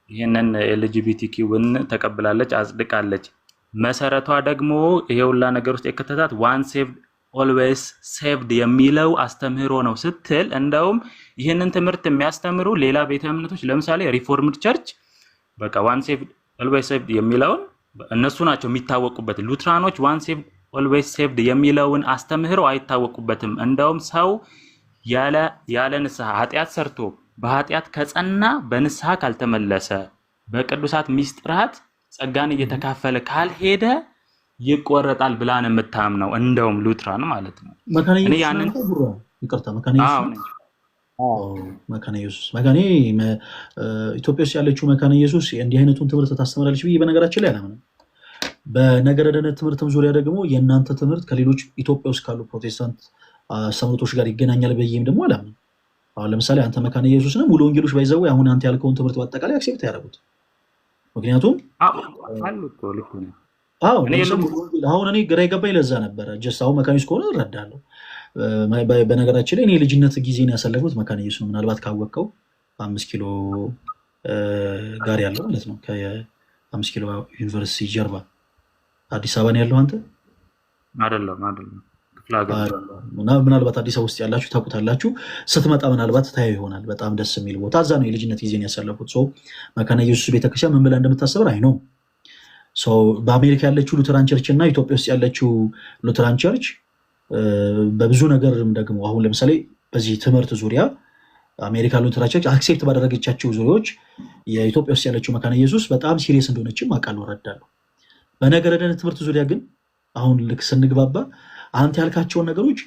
ይህንን ኤልጂቢቲኪውን ተቀብላለች፣ አጽድቃለች። መሰረቷ ደግሞ ይሄ ሁላ ነገር ውስጥ የከተታት ዋን ሴቭድ ኦልዌይስ ሴቭድ የሚለው አስተምህሮ ነው ስትል እንደውም ይህንን ትምህርት የሚያስተምሩ ሌላ ቤተ እምነቶች ለምሳሌ ሪፎርምድ ቸርች በቃ ዋን ሴቭድ ኦልዌይስ ሴቭድ የሚለውን እነሱ ናቸው የሚታወቁበት። ሉትራኖች ዋን ሴቭድ ኦልዌይስ ሴቭድ የሚለውን አስተምህሮ አይታወቁበትም። እንደውም ሰው ያለ ንስሐ ኃጢአት ሰርቶ በኃጢአት ከጸና በንስሐ ካልተመለሰ በቅዱሳት ሚስጥራት ጸጋን እየተካፈለ ካልሄደ ይቆረጣል ብላን የምታምነው እንደውም ሉትራን ማለት ነው። እኔ ያንን መካነ ኢየሱስ ኢትዮጵያ ውስጥ ያለችው መካነ ኢየሱስ እንዲህ አይነቱን ትምህርት ታስተምራለች ብዬ በነገራችን ላይ አላምንም። በነገረ ድነት ትምህርትም ዙሪያ ደግሞ የእናንተ ትምህርት ከሌሎች ኢትዮጵያ ውስጥ ካሉ ፕሮቴስታንት አስተምህሮቶች ጋር ይገናኛል ብዬም ደግሞ አላምንም። አሁን ለምሳሌ አንተ መካነ ኢየሱስ ነው ሙሉ ወንጌሎች ባይዘው አሁን አንተ ያልከውን ትምህርት በአጠቃላይ አክሴፕት ያደርጉት ምክንያቱም አሁን እኔ ግራ የገባኝ ለዛ ነበረ። ጀስት አሁን መካነ ኢየሱስ ከሆነ እረዳለሁ። በነገራችን ላይ እኔ የልጅነት ጊዜን ያሳለፉት መካነ ኢየሱስ ነው። ምናልባት ካወቀው 5 ኪሎ ጋር ያለው ማለት ነው። ከ5 ኪሎ ዩኒቨርሲቲ ጀርባ አዲስ አበባ ነው ያለው። አንተ አይደለም ምናልባት አዲስ አበባ ውስጥ ያላችሁ ታውቁታላችሁ። ስትመጣ ምናልባት ታየው ይሆናል። በጣም ደስ የሚል ቦታ እዛ ነው የልጅነት ጊዜን ያሳለፉት። መካነ ኢየሱስ ቤተክርስቲያን ምን ብላ እንደምታሰብር አይ ነው። በአሜሪካ ያለችው ሉተራን ቸርች እና ኢትዮጵያ ውስጥ ያለችው ሉተራን ቸርች በብዙ ነገርም ደግሞ አሁን ለምሳሌ በዚህ ትምህርት ዙሪያ አሜሪካ ሉተራን ቸርች አክሴፕት ባደረገቻቸው ዙሪያዎች የኢትዮጵያ ውስጥ ያለችው መካነ ኢየሱስ በጣም ሲሪየስ እንደሆነችም አውቃለሁ፣ እረዳለሁ። በነገረ ድነት ትምህርት ዙሪያ ግን አሁን ልክ ስንግባባ አንተ ያልካቸውን ነገሮች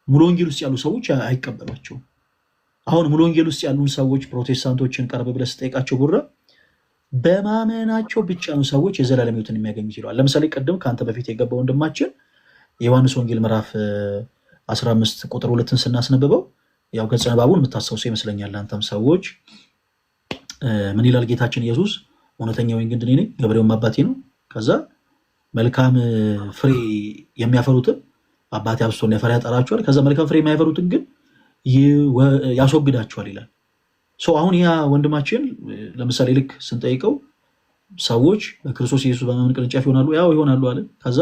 ሙሉ ወንጌል ውስጥ ያሉ ሰዎች አይቀበሏቸውም። አሁን ሙሉ ወንጌል ውስጥ ያሉ ሰዎች ፕሮቴስታንቶችን ቀርብ ብለህ ስጠይቃቸው ጉራ በማመናቸው ብቻ ነው ሰዎች የዘላለም ሕይወትን የሚያገኙት ይለዋል። ለምሳሌ ቅድም ከአንተ በፊት የገባው ወንድማችን የዮሐንስ ወንጌል ምዕራፍ 15 ቁጥር 2ን ስናስነብበው ያው ገጸ ንባቡን የምታስታውሰው ይመስለኛል። አንተም ሰዎች ምን ይላል ጌታችን ኢየሱስ? እውነተኛ ወይን ግንድ እኔ ነኝ፣ ገበሬውም አባቴ ነው። ከዛ መልካም ፍሬ የሚያፈሩትን አባቴ አብዝቶ እንዲያፈራ ያጠራቸዋል። ከዛ መልካም ፍሬ የማያፈሩትን ግን ያስወግዳቸዋል ይላል። አሁን ያ ወንድማችን ለምሳሌ ልክ ስንጠይቀው ሰዎች በክርስቶስ ኢየሱስ በማመን ቅርንጫፍ ይሆናሉ፣ ያው ይሆናሉ አለ። ከዛ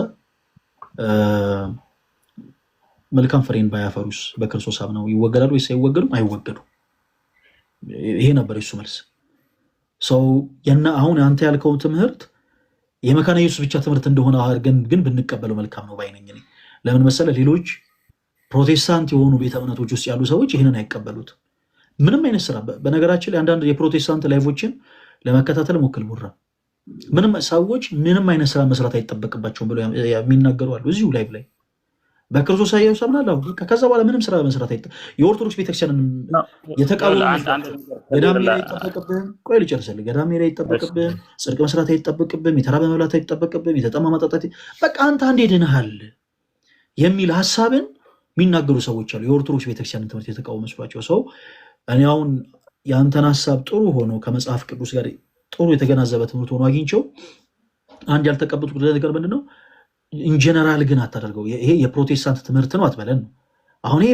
መልካም ፍሬን ባያፈሩስ በክርስቶስ አምነው ይወገዳሉ ወይስ አይወገዱም? አይወገዱም። ይሄ ነበር የሱ መልስ። አሁን አንተ ያልከው ትምህርት የመካነ ኢየሱስ ብቻ ትምህርት እንደሆነ አድርገን ግን ብንቀበለው መልካም ነው ባይነኝ። ለምን መሰለህ? ሌሎች ፕሮቴስታንት የሆኑ ቤተ እምነቶች ውስጥ ያሉ ሰዎች ይህንን አይቀበሉት። ምንም አይነት ስራ በነገራችን ላይ አንዳንድ የፕሮቴስታንት ላይፎችን ለመከታተል ሞክል ቡራ ምንም ሰዎች ምንም አይነት ስራ መስራት አይጠበቅባቸውም ብለው የሚናገሩ አሉ። እዚሁ ላይቭ ላይ በክርስቶስ ኢየሱስ አምናለሁ ከዛ በኋላ ምንም ስራ መስራት የኦርቶዶክስ ቤተክርስቲያንን የተቃወሙ ገዳሜ ላይ አይጠበቅብህም። ቆይ ልጨርስልህ። ገዳሜ ላይ አይጠበቅብህም፣ ጽድቅ መስራት አይጠበቅብህም፣ የተራበ መብላት አይጠበቅብህም፣ የተጠማ ማጠጣት በቃ አንተ አንዴ ድነሃል የሚል ሀሳብን የሚናገሩ ሰዎች አሉ። የኦርቶዶክስ ቤተክርስቲያንን ትምህርት የተቃወሙ መስሏቸው እኔ አሁን የአንተን ሀሳብ ጥሩ ሆኖ ከመጽሐፍ ቅዱስ ጋር ጥሩ የተገናዘበ ትምህርት ሆኖ አግኝቸው አንድ ያልተቀበልኩት ነገር ምንድነው? ኢንጀነራል ግን አታደርገው። ይሄ የፕሮቴስታንት ትምህርት ነው አትበለን ነው። አሁን ይሄ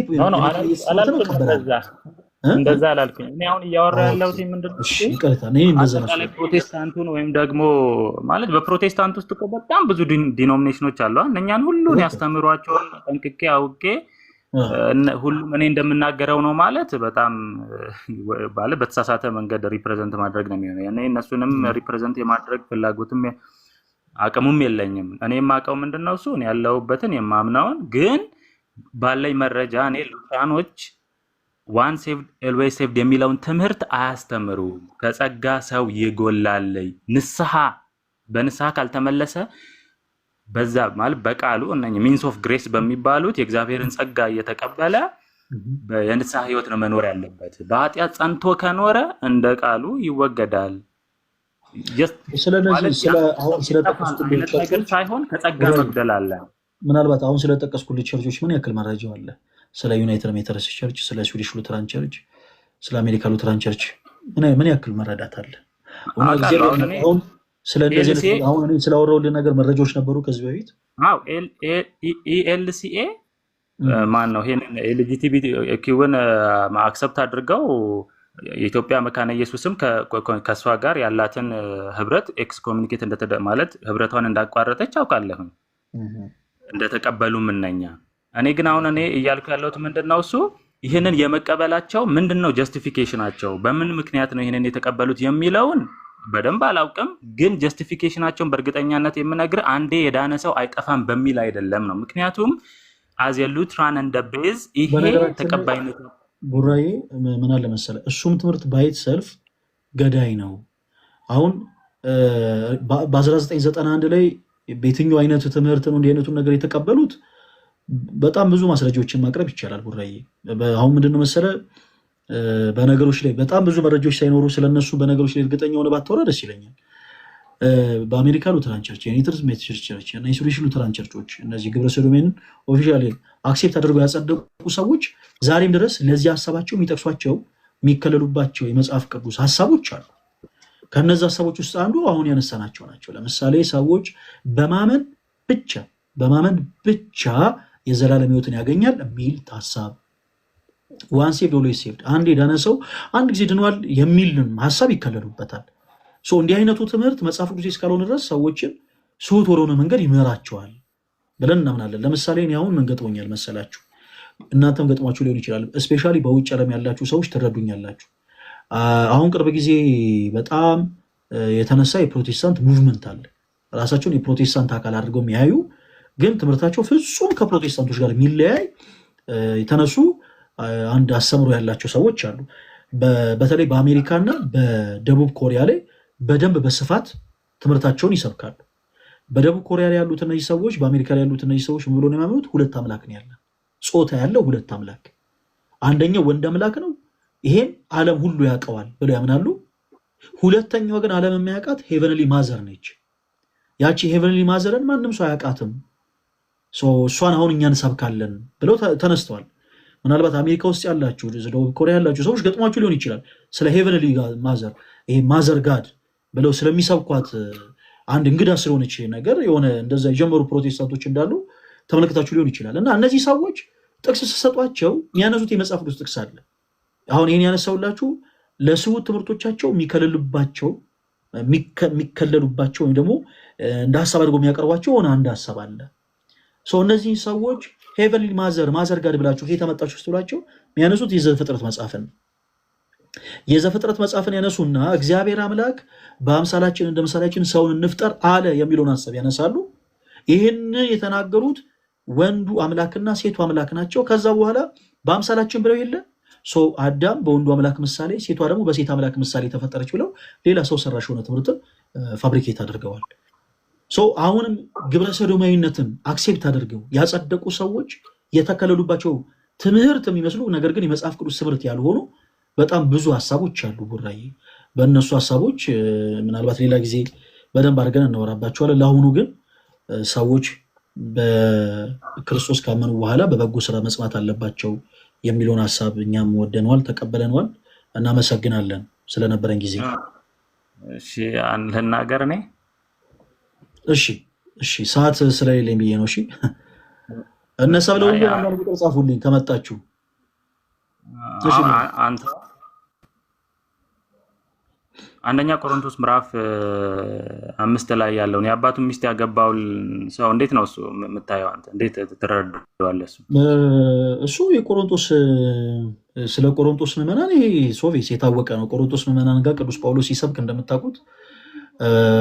እንደዛ አላልኩኝ። እኔ አሁን እያወራ ያለሁት ምንድነው አጠቃላይ ፕሮቴስታንቱን ወይም ደግሞ ማለት በፕሮቴስታንት ውስጥ እኮ በጣም ብዙ ዲኖሚኔሽኖች አሉ። እነኛን ሁሉን ያስተምሯቸውን ጠንቅቄ አውቄ ሁሉም እኔ እንደምናገረው ነው ማለት በጣም ባለ በተሳሳተ መንገድ ሪፕሬዘንት ማድረግ ነው የሚሆነው። እኔ እነሱንም ሪፕሬዘንት የማድረግ ፍላጎትም አቅሙም የለኝም። እኔ የማውቀው ምንድነው እሱ እኔ ያለሁበትን የማምነውን ግን ባለኝ መረጃ እኔ ሉተራኖች ዋን ሴቭድ ኤልዌይስ ሴቭድ የሚለውን ትምህርት አያስተምሩም። ከጸጋ ሰው ይጎላል። በንስሐ ካልተመለሰ በዛ ማለት በቃሉ እነኚህ ሚንስ ኦፍ ግሬስ በሚባሉት የእግዚአብሔርን ጸጋ እየተቀበለ የንስሐ ህይወት ነው መኖር ያለበት። በኃጢአት ጸንቶ ከኖረ እንደ ቃሉ ይወገዳል። ነገር ሳይሆን ከጸጋ መግደል አለ። ምናልባት አሁን ስለጠቀስኩልህ ቸርቾች ምን ያክል መረጃ አለ? ስለ ዩናይትድ ሜተሪስት ቸርች፣ ስለ ስዊዲሽ ሉተራን ቸርች፣ ስለ አሜሪካ ሉተራን ቸርች ምን ያክል መረዳት አለ? አሁን ስላወራሁልህ ነገር መረጃዎች ነበሩ ከዚህ በፊት። ኢኤልሲኤ ማን ነው? ይሄን ኤልጂቲቢቲ ኪውን አክሰፕት አድርገው የኢትዮጵያ መካነ ኢየሱስም ከሷ ጋር ያላትን ህብረት ኤክስ ኮሚኒኬት ማለት ህብረቷን እንዳቋረጠች አውቃለሁ እንደተቀበሉ ምንኛ። እኔ ግን አሁን እኔ እያልኩ ያለሁት ምንድነው እሱ ይህንን የመቀበላቸው ምንድነው ጀስቲፊኬሽናቸው፣ በምን ምክንያት ነው ይህንን የተቀበሉት የሚለውን በደንብ አላውቅም። ግን ጀስቲፊኬሽናቸውን በእርግጠኛነት የምነግር አንዴ የዳነ ሰው አይጠፋም በሚል አይደለም ነው። ምክንያቱም አዝ ሉትራን እንደ ቤዝ ይሄ ተቀባይነት ቡራዬ ምን አለ መሰለህ፣ እሱም ትምህርት ባይት ሰልፍ ገዳይ ነው። አሁን በ1991 ላይ በየትኛው አይነት ትምህርት ነው እንዲህ አይነቱን ነገር የተቀበሉት? በጣም ብዙ ማስረጃዎችን ማቅረብ ይቻላል ቡራዬ። አሁን ምንድነው መሰለህ በነገሮች ላይ በጣም ብዙ መረጃዎች ሳይኖሩ ስለነሱ በነገሮች ላይ እርግጠኛ ሆነ ባታወራ ደስ ይለኛል። በአሜሪካ ሉተራን ቸርች፣ የዩናይትድ ሜተሪስት ቸርች እና የስዊዲሽ ሉተራን ቸርቾች እነዚህ ግብረ ሰዶሜንን ኦፊሻሊ አክሴፕት አድርገው ያጸደቁ ሰዎች ዛሬም ድረስ ለዚህ ሀሳባቸው የሚጠቅሷቸው የሚከለሉባቸው የመጽሐፍ ቅዱስ ሀሳቦች አሉ። ከነዚህ ሀሳቦች ውስጥ አንዱ አሁን ያነሳናቸው ናቸው። ለምሳሌ ሰዎች በማመን ብቻ የዘላለም ሕይወትን ያገኛል የሚል ሀሳብ፣ ዋን ሴቭድ ኦልዌይስ ሴቭድ፣ አንድ የዳነ ሰው አንድ ጊዜ ድኗል የሚልም ሀሳብ ይከለሉበታል። እንዲህ አይነቱ ትምህርት መጽሐፍ ቅዱስ እስካልሆነ ድረስ ሰዎችን ስሁት ወደሆነ መንገድ ይመራቸዋል ብለን እናምናለን። ለምሳሌ እኔ አሁን ምን ገጥሞኛል መሰላችሁ? እናንተም ገጥሟችሁ ሊሆን ይችላል። እስፔሻሊ በውጭ ዓለም ያላችሁ ሰዎች ትረዱኛላችሁ። አሁን ቅርብ ጊዜ በጣም የተነሳ የፕሮቴስታንት ሙቭመንት አለ። ራሳቸውን የፕሮቴስታንት አካል አድርገው የሚያዩ ግን ትምህርታቸው ፍጹም ከፕሮቴስታንቶች ጋር የሚለያይ የተነሱ አንድ አስተምሮ ያላቸው ሰዎች አሉ። በተለይ በአሜሪካና በደቡብ ኮሪያ ላይ በደንብ በስፋት ትምህርታቸውን ይሰብካሉ። በደቡብ ኮሪያ ላይ ያሉት እነዚህ ሰዎች፣ በአሜሪካ ላይ ያሉት እነዚህ ሰዎች ምን ብሎ ነው የሚያምኑት? ሁለት አምላክ ነው ያለ፣ ጾታ ያለው ሁለት አምላክ። አንደኛው ወንድ አምላክ ነው፣ ይሄን ዓለም ሁሉ ያውቀዋል ብለው ያምናሉ። ሁለተኛው ግን ዓለም የሚያውቃት ሄቨንሊ ማዘር ነች። ያቺ ሄቨንሊ ማዘርን ማንም ሰው አያውቃትም፣ እሷን አሁን እኛ እንሰብካለን ብለው ተነስተዋል። ምናልባት አሜሪካ ውስጥ ያላችሁ፣ ደቡብ ኮሪያ ያላችሁ ሰዎች ገጥሟችሁ ሊሆን ይችላል። ስለ ሄቨንሊ ማዘር ይሄ ማዘር ጋድ ብለው ስለሚሰብኳት አንድ እንግዳ ስለሆነች ነገር የሆነ እንደዛ የጀመሩ ፕሮቴስታንቶች እንዳሉ ተመልክታችሁ ሊሆን ይችላል። እና እነዚህ ሰዎች ጥቅስ ሲሰጧቸው የሚያነሱት የመጽሐፍ ቅዱስ ጥቅስ አለ። አሁን ይህን ያነሳውላችሁ ለስሁት ትምህርቶቻቸው የሚከለሉባቸው ወይም ደግሞ እንደ ሀሳብ አድርገው የሚያቀርቧቸው ሆነ አንድ ሀሳብ አለ። እነዚህ ሰዎች ሄቨንሊ ማዘር ጋድ ብላችሁ የተመጣችሁ ስትሏቸው የሚያነሱት የዘፍጥረት መጽሐፍን ያነሱና እግዚአብሔር አምላክ በአምሳላችን እንደ ምሳሌያችን ሰውን እንፍጠር አለ የሚለውን ሀሳብ ያነሳሉ። ይህን የተናገሩት ወንዱ አምላክና ሴቱ አምላክ ናቸው። ከዛ በኋላ በአምሳላችን ብለው የለ አዳም በወንዱ አምላክ ምሳሌ፣ ሴቷ ደግሞ በሴት አምላክ ምሳሌ ተፈጠረች ብለው ሌላ ሰው ሰራሽ የሆነ ትምህርትን ፋብሪኬት አድርገዋል። አሁንም ግብረ ሰዶማዊነትን አክሴፕት አድርገው ያጸደቁ ሰዎች የተከለሉባቸው ትምህርት የሚመስሉ ነገር ግን የመጽሐፍ ቅዱስ ትምህርት ያልሆኑ በጣም ብዙ ሀሳቦች አሉ ቡራዬ። በእነሱ ሀሳቦች ምናልባት ሌላ ጊዜ በደንብ አድርገን እናወራባቸዋለን። ለአሁኑ ግን ሰዎች በክርስቶስ ካመኑ በኋላ በበጎ ስራ መጽናት አለባቸው የሚለውን ሀሳብ እኛም ወደነዋል፣ ተቀበለነዋል። እናመሰግናለን ስለነበረን ጊዜ። እሺ ልናገር እኔ። እሺ እሺ ሰዓት ስለሌለኝ ብዬ ነው። እሺ እነሱ ብለው አንዳንድ ቁጥር ጻፉልኝ ከመጣችሁ። እሺ አንተ አንደኛ ቆሮንቶስ ምዕራፍ 5 ላይ ያለውን የአባቱን ሚስት ያገባው ሰው እንዴት ነው እሱ የምታየው አንተ? እንዴት ትረዳዋለህ? እሱ የቆሮንቶስ ስለ ቆሮንቶስ ምዕመናን ይሄ ሶቪስ የታወቀ ነው። ቆሮንቶስ ምዕመናን ጋር ቅዱስ ጳውሎስ ሲሰብክ እንደምታውቁት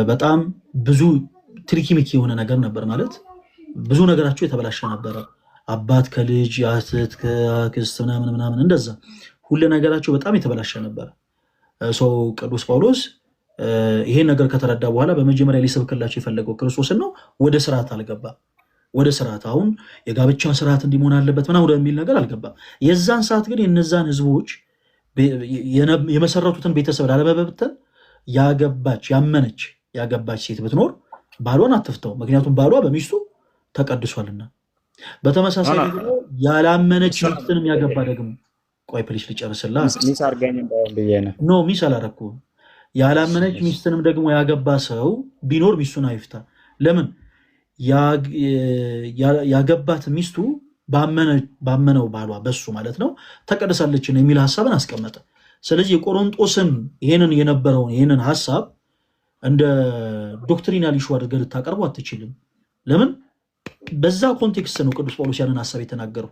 በጣም ብዙ ትሪኪሚክ የሆነ ነገር ነበር። ማለት ብዙ ነገራቸው የተበላሸ ነበረ። አባት ከልጅ አህት ከአክስት ምናምን እንደዛ ሁሉ ነገራቸው በጣም የተበላሸ ነበረ። ሰው ቅዱስ ጳውሎስ ይሄን ነገር ከተረዳ በኋላ በመጀመሪያ ሊሰብክላቸው የፈለገው ክርስቶስን ነው። ወደ ስርዓት አልገባም። ወደ ስርዓት አሁን የጋብቻ ስርዓት እንዲሆን አለበት ምናምን ወደሚል ነገር አልገባም። የዛን ሰዓት ግን የነዛን ህዝቦች የመሰረቱትን ቤተሰብ ላለመበተን ያገባች ሴት ብትኖር ባሏን አትፍተው፣ ምክንያቱም ባሏ በሚስቱ ተቀድሷልና። በተመሳሳይ ደግሞ ያላመነች ሚስትንም ያገባ ደግሞ ቆይ ፕሊስ ልጨርስላ። ሚስ አርጋኝ ብዬ ነው። ኖ ሚስ አላረኩም። ያላመነች ሚስትንም ደግሞ ያገባ ሰው ቢኖር ሚስቱን አይፍታ። ለምን? ያገባት ሚስቱ ባመነው ባሏ በሱ ማለት ነው ተቀድሳለች የሚል ሀሳብን አስቀመጠ። ስለዚህ የቆሮንጦስን ይሄንን ሀሳብ እንደ ዶክትሪናል ኢሹ አድርገህ ልታቀርቡ አትችልም። ለምን? በዛ ኮንቴክስት ነው ቅዱስ ጳውሎስ ያንን ሀሳብ የተናገረው።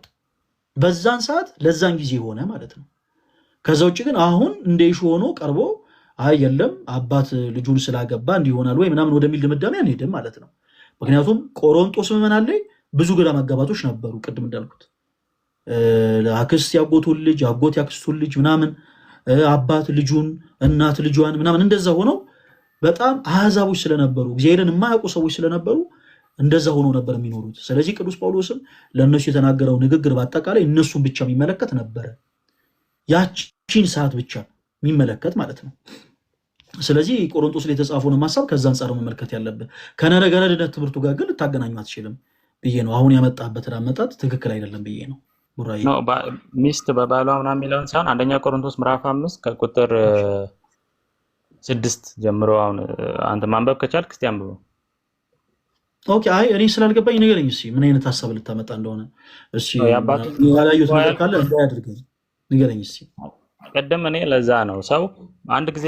በዛን ሰዓት ለዛን ጊዜ ሆነ ማለት ነው። ከዛ ውጭ ግን አሁን እንደ ኢሹ ሆኖ ቀርቦ አይ የለም አባት ልጁን ስላገባ እንዲሆናል ወይ ምናምን ወደሚል ድምዳሜ አንሄድም ማለት ነው። ምክንያቱም ቆሮንጦስ ምዕመናን ላይ ብዙ ግራ መጋባቶች ነበሩ። ቅድም እንዳልኩት አክስት ያጎቱን ልጅ፣ አጎት ያክስቱን ልጅ ምናምን፣ አባት ልጁን፣ እናት ልጇን ምናምን እንደዛ ሆነው በጣም አህዛቦች ስለነበሩ እግዚአብሔርን የማያውቁ ሰዎች ስለነበሩ እንደዛ ሆኖ ነበር የሚኖሩት። ስለዚህ ቅዱስ ጳውሎስም ለእነሱ የተናገረው ንግግር በአጠቃላይ እነሱን ብቻ የሚመለከት ነበረ። ያቺን ሰዓት ብቻ የሚመለከት ማለት ነው። ስለዚህ ቆሮንቶስ ላይ የተጻፈውን ሀሳብ ከዛ አንጻር መመልከት ያለብህ። ከነገረ ድነት ትምህርቱ ጋር ግን ልታገናኙ አትችልም ብዬ ነው። አሁን ያመጣበትን አመጣጥ ትክክል አይደለም ብዬ ነው። ቡራዬ ሚስት በባሏ ምናምን የሚለውን ሳይሆን አንደኛ ቆሮንቶስ ምዕራፍ 5 ከቁጥር 6 ጀምሮ አሁን አንተ ማንበብ ከቻልክ እስቲ አንብበው። ኦኬ። አይ እኔ ስላልገባኝ ንገረኝ እስኪ ምን አይነት ሀሳብ ልታመጣ እንደሆነ። እሺ ያላየሁት ነገር ካለ እንዳያድርገኝ ንገረኝ እስኪ። ቀደም እኔ ለዛ ነው ሰው አንድ ጊዜ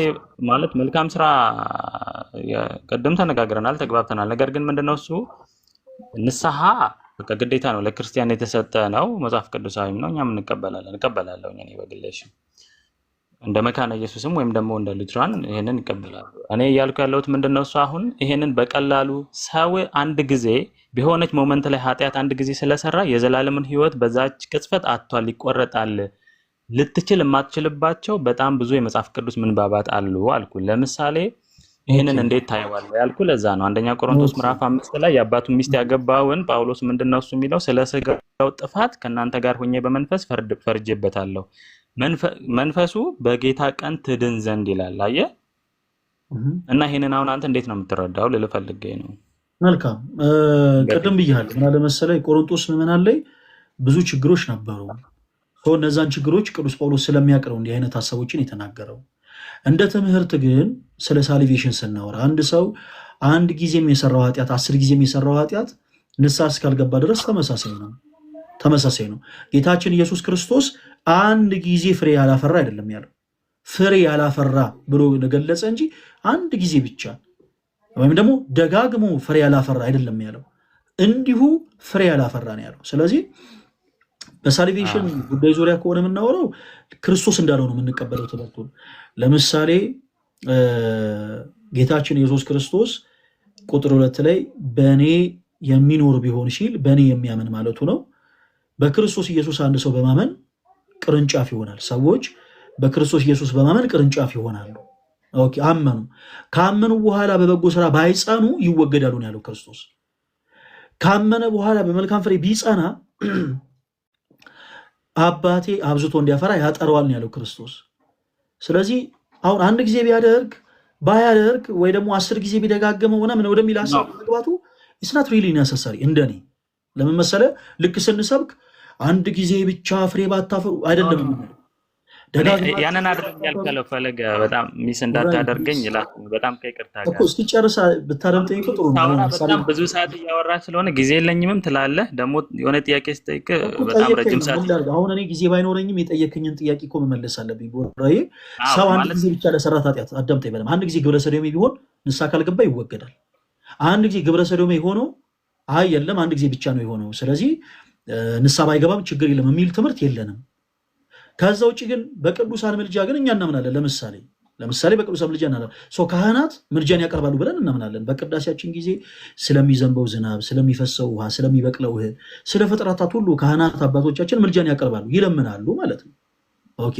ማለት መልካም ስራ ቀደም ተነጋግረናል፣ ተግባብተናል። ነገር ግን ምንድነው እሱ ንስሐ በቃ ግዴታ ነው፣ ለክርስቲያን የተሰጠ ነው፣ መጽሐፍ ቅዱሳዊም ነው፣ እኛም እንቀበላለሁ። እኔ በግሌሽ እንደ መካነ ኢየሱስም ወይም ደግሞ እንደ ሉትራን ይሄንን ይቀበላሉ። እኔ እያልኩ ያለሁት ምንድነው እሱ አሁን ይሄንን በቀላሉ ሰው አንድ ጊዜ በሆነች ሞመንት ላይ ኃጢአት አንድ ጊዜ ስለሰራ የዘላለምን ህይወት በዛች ቅጽበት አጥቷል፣ ይቆረጣል። ልትችል የማትችልባቸው በጣም ብዙ የመጽሐፍ ቅዱስ ምንባባት አሉ አልኩ። ለምሳሌ ይሄንን እንዴት ታየዋለህ ያልኩ ለዛ ነው። አንደኛ ቆሮንቶስ ምዕራፍ 5 ላይ የአባቱን ሚስት ያገባውን ጳውሎስ ምንድነው እሱ የሚለው ስለ ስጋው ጥፋት ከእናንተ ጋር ሆኜ በመንፈስ ፈርጄበታለሁ፣ መንፈሱ በጌታ ቀን ትድን ዘንድ ይላል። አየህ እና ይሄንን አሁን አንተ እንዴት ነው የምትረዳው ልልህ ፈልጌ ነው። መልካም ቅድም ብያለሁ። ምን አለ መሰለህ ቆሮንቶስ ምዕመናን ላይ ብዙ ችግሮች ነበሩ። እነዛን ችግሮች ቅዱስ ጳውሎስ ስለሚያቀርብ እንዲህ አይነት ሀሳቦችን የተናገረው። እንደ ትምህርት ግን ስለ ሳሊቬሽን ስናወራ አንድ ሰው አንድ ጊዜም የሰራው ኃጢአት 10 ጊዜም የሰራው ኃጢአት ንስሐ እስካልገባ ድረስ ተመሳሳይ ነው። ጌታችን ኢየሱስ ክርስቶስ አንድ ጊዜ ፍሬ ያላፈራ አይደለም ያለው፣ ፍሬ ያላፈራ ብሎ ገለጸ እንጂ አንድ ጊዜ ብቻ ወይም ደግሞ ደጋግሞ ፍሬ ያላፈራ አይደለም ያለው፣ እንዲሁ ፍሬ ያላፈራ ነው ያለው። ስለዚህ በሳሊቬሽን ጉዳይ ዙሪያ ከሆነ የምናወራው ክርስቶስ እንዳለው ነው የምንቀበለው ትምህርቱን። ለምሳሌ ጌታችን ኢየሱስ ክርስቶስ ቁጥር 2 ላይ በእኔ የሚኖር ቢሆን ሲል በእኔ የሚያምን ማለቱ ነው። በክርስቶስ ኢየሱስ አንድ ሰው በማመን ቅርንጫፍ ይሆናል። ሰዎች በክርስቶስ ኢየሱስ በማመን ቅርንጫፍ ይሆናሉ። ኦኬ፣ አመኑ። ካመኑ በኋላ በበጎ ስራ ባይጸኑ ይወገዳሉ ነው ያለው ክርስቶስ። ካመነ በኋላ በመልካም ፍሬ ቢጸና አባቴ አብዝቶ እንዲያፈራ ያጠረዋል ነው ያለው ክርስቶስ። ስለዚህ አሁን አንድ ጊዜ ባያደርግ ወይ ደግሞ 10 ጊዜ ቢደጋገመው ምናምን ወደሚል ሀሳብ መግባቱ ኢስናት ሪሊ ነሰሰሪ እንደኔ። ለምን መሰለህ? ልክ ስንሰብክ አንድ ጊዜ ብቻ ፍሬ ባታፈሩ አይደለም። ያንን አድርገኝ ያልከለው ፈለገ በጣም ሚስ እንዳታደርገኝ ይላል። በጣም ከይቅርታ ጋር እኮ እስኪ ጨርሳ ብታደምጠኝ ጥሩ ነው። በጣም ብዙ ሰዓት እያወራ ስለሆነ ጊዜ የለኝም ትላለህ። ደግሞ የሆነ ጥያቄ ስጠይቅ በጣም ረጅም ሰዓት አሁን እኔ ጊዜ ባይኖረኝም የጠየከኝን ጥያቄ እኮ መመለስ አለብኝ። ቦራዬ ሰው አንድ ጊዜ ብቻ ለሰራት ኃጢአት አዳምጠኝ በደምብ። አንድ ጊዜ ግብረ ሰዶሜ ቢሆን ንስሐ ካልገባ ይወገዳል። አንድ ጊዜ ግብረ ሰዶሜ ሆኖ አይ የለም አንድ ጊዜ ብቻ ነው የሆነው ስለዚህ ንስሐ ባይገባም ችግር የለም የሚል ትምህርት የለንም። ከዛ ውጭ ግን በቅዱሳን ምልጃ ግን እኛ እናምናለን። ለምሳሌ በቅዱሳን ምልጃ እናምናለን። ካህናት ምልጃን ያቀርባሉ ብለን እናምናለን። በቅዳሴያችን ጊዜ ስለሚዘንበው ዝናብ፣ ስለሚፈሰው ውሃ፣ ስለሚበቅለው እህል፣ ስለ ፍጥረታት ሁሉ ካህናት አባቶቻችን ምልጃን ያቀርባሉ፣ ይለምናሉ ማለት ነው። ኦኬ